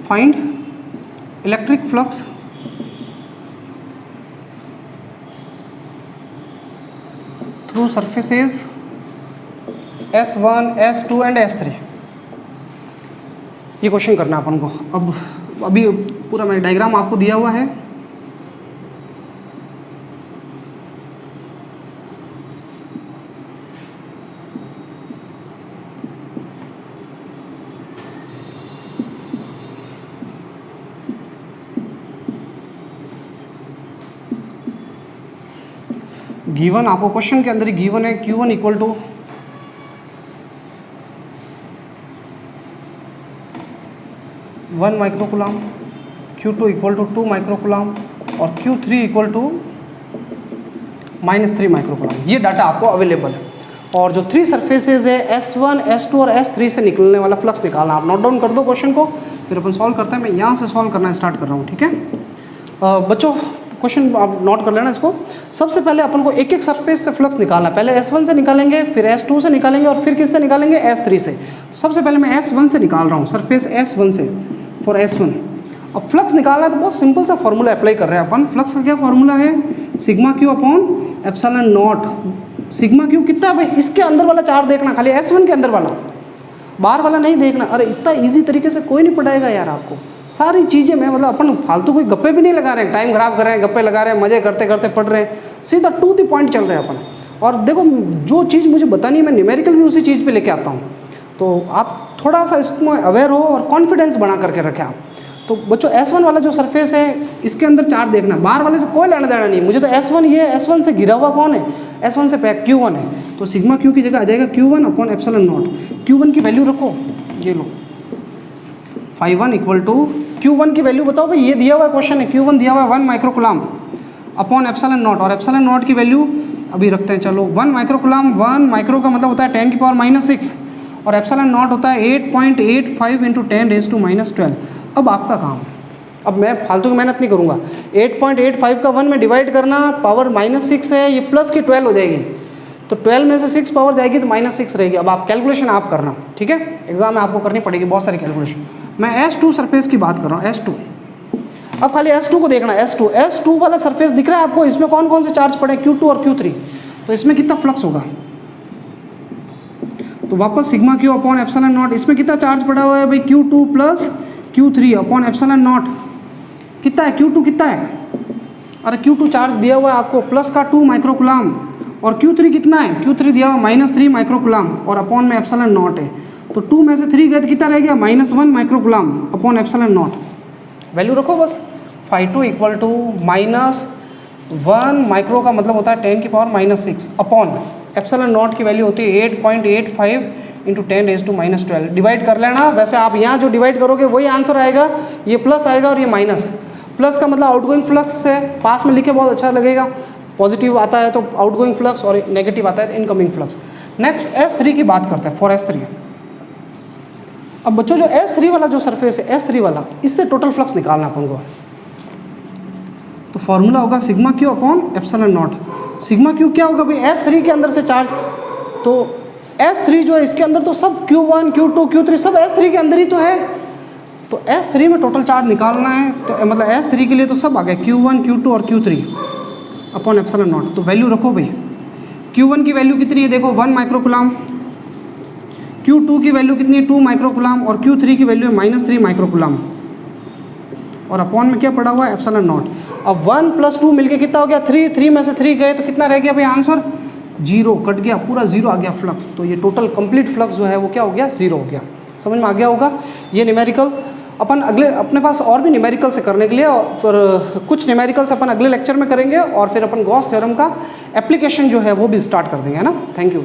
find electric flux through surfaces S1, S2 and S3। ये क्वेश्चन करना अपन को। अब अभी पूरा मैं डायग्राम आपको दिया हुआ है। गिवन आपको क्वेश्चन के अंदर ही गिवन है Q1 equal to 1 microcoulomb, Q2 equal to 2 microcoulomb और Q3 इक्वल टू -3 माइक्रोकुलाम। ये डाटा आपको अवेलेबल है। और जो 3 सरफेसेज है S1, S2 और S3 से निकलने वाला फ्लक्स निकालना। आप नोट डाउन कर दो क्वेश्चन को, फिर अपन सॉल्व करते हैं। मैं यहाँ से सॉल्व करना स्टार्ट कर रहा हूँ, ठीक है बच्चों। क्वेश्चन आप नोट कर लेना इसको। सबसे पहले अपन को एक एक सरफेस से फ्लक्स निकालना। पहले S1 से निकालेंगे, फिर S2 से निकालेंगे और फिर किससे निकालेंगे, S3 से। तो सबसे पहले मैं S1 से निकाल रहा हूँ, सरफेस S1 से फॉर S1। अब फ्लक्स निकालना है तो बहुत सिंपल सा फॉर्मूला अप्लाई कर रहे हैं अपन। फ्लक्स का क्या फॉर्मूला है, sigma Q upon epsilon not. Sigma Q कितना है भाई, इसके अंदर वाला चार्ज देखना, खाली S1 के अंदर वाला, बाहर वाला नहीं देखना। अरे इतना ईजी तरीके से कोई नहीं पढ़ाएगा यार आपको सारी चीज़ें। मैं मतलब अपन फालतू कोई गप्पे भी नहीं लगा रहे हैं, टाइम खराब कर रहे हैं, गप्पे लगा रहे हैं, मजे करते करते पढ़ रहे हैं, सीधा टू द पॉइंट चल रहे हैं अपन। और देखो जो चीज़ मुझे बतानी है मैं न्यूमेरिकल भी उसी चीज़ पे लेके आता हूँ। तो आप थोड़ा सा इसमें अवेयर हो और कॉन्फिडेंस बना करके रखें आप। तो बच्चों S1 वाला जो सरफेस है इसके अंदर चार्ज देखना, बाहर वाले से कोई लेना देना नहीं। मुझे तो S1 ये S1 से घिरा हुआ कौन है, S1 से पैक Q1 है। तो सिग्मा क्यू की जगह आ जाएगा Q1 upon epsilon not. Q1 की वैल्यू रखो, ये लो 5 इक्वल टू Q1 की वैल्यू बताओ भाई, ये दिया हुआ क्वेश्चन है। Q1 दिया हुआ है 1 माइक्रोकुलाम अपॉन एप्सिलॉन नॉट। और एप्सिलॉन नॉट की वैल्यू अभी रखते हैं, चलो 1 माइक्रोकुलाम, 1 माइक्रो का मतलब होता है 10⁻⁻6 और एप्सिलॉन नॉट होता है 8.85 × 10⁻⁻12। अब आपका काम, अब मैं फालतू की मेहनत नहीं करूँगा। 8.85 का 1 में डिवाइड करना, पावर -6 है, ये प्लस की 12 हो जाएगी। तो 12 में से 6 पावर जाएगी तो -6 रहेगी। अब आप कैलकुलेशन आप करना, ठीक है, एग्जाम में आपको करनी पड़ेगी बहुत सारी कैलकुलेशन। मैं S2 सरफेस की बात कर रहा हूँ, S2। अब खाली S2 को देखना, S2 वाला सरफेस दिख रहा है आपको, इसमें कौन कौन से चार्ज पड़े, Q2 और Q3। तो इसमें कितना फ्लक्स होगा, तो वापस sigma Q upon epsilon not. इसमें कितना चार्ज पड़ा हुआ है भाई, Q2 plus Q3 upon epsilon not. कितना है Q2 कितना है, अरे Q2 चार्ज दिया हुआ है आपको प्लस का 2 माइक्रोकुलाम और Q3 कितना है, Q3 दिया हुआ -3 माइक्रोकुलाम और अपॉन में एप्सिलॉन नॉट है, तो 2 में से 3 गए तो कितना रह गया, -1 microcoulomb upon epsilon not. Value रखो बस, φ2 इक्वल टू -1 माइक्रो का मतलब होता है 10⁻⁻6 अपॉन एप्सिलॉन नॉट की वैल्यू होती है 8.85 इंटू 10⁻⁻12। डिवाइड कर लेना, वैसे आप यहाँ जो डिवाइड करोगे वही आंसर आएगा, ये प्लस आएगा और ये माइनस। प्लस का मतलब आउटगोइंग फ्लक्स है, पास में लिखे बहुत अच्छा लगेगा, पॉजिटिव आता है तो आउटगोइंग फ्लक्स और नेगेटिव आता है तो इनकमिंग फ्लक्स। नेक्स्ट S3 की बात करते हैं, फॉर S3। अब बच्चों जो S3 वाला जो सरफेस है, S3 वाला, इससे टोटल फ्लक्स निकालना अपन को, तो फॉर्मूला होगा sigma Q upon epsilon not. Sigma Q क्या होगा भाई, S3 के अंदर से चार्ज, तो S3 जो है इसके अंदर तो सब Q1 Q2 Q3 सब S3 के अंदर ही तो है, तो S3 में टोटल चार्ज निकालना है, तो मतलब S3 के लिए तो सब आ गया Q1 Q2 और Q3 अपॉन एप्सिलॉन नॉट। तो वैल्यू रखो भाई, Q1 की वैल्यू कितनी है देखो 1 माइक्रोकुलाम, Q2 की वैल्यू कितनी है 2 माइक्रोकुलाम और Q3 की वैल्यू है -3 माइक्रोकुलाम और अपॉन में क्या पड़ा हुआ है, एप्सिलॉन नॉट। अब 1 + 2 मिलके कितना हो गया 3, 3 में से 3 गए तो कितना रह गया भाई आंसर, 0 कट गया, पूरा 0 आ गया फ्लक्स। तो ये टोटल कंप्लीट फ्लक्स जो है वो क्या हो गया, 0 हो गया। समझ में आ गया होगा। ये न्यूमेरिकल अपन अगले, अपने पास और भी न्यूमेरिकल से करने के लिए, और फिर कुछ न्यूमेरिकल्स अपन अगले लेक्चर में करेंगे और फिर अपन गॉस थ्योरम का एप्लीकेशन जो है वो भी स्टार्ट कर देंगे, है ना। Thank you.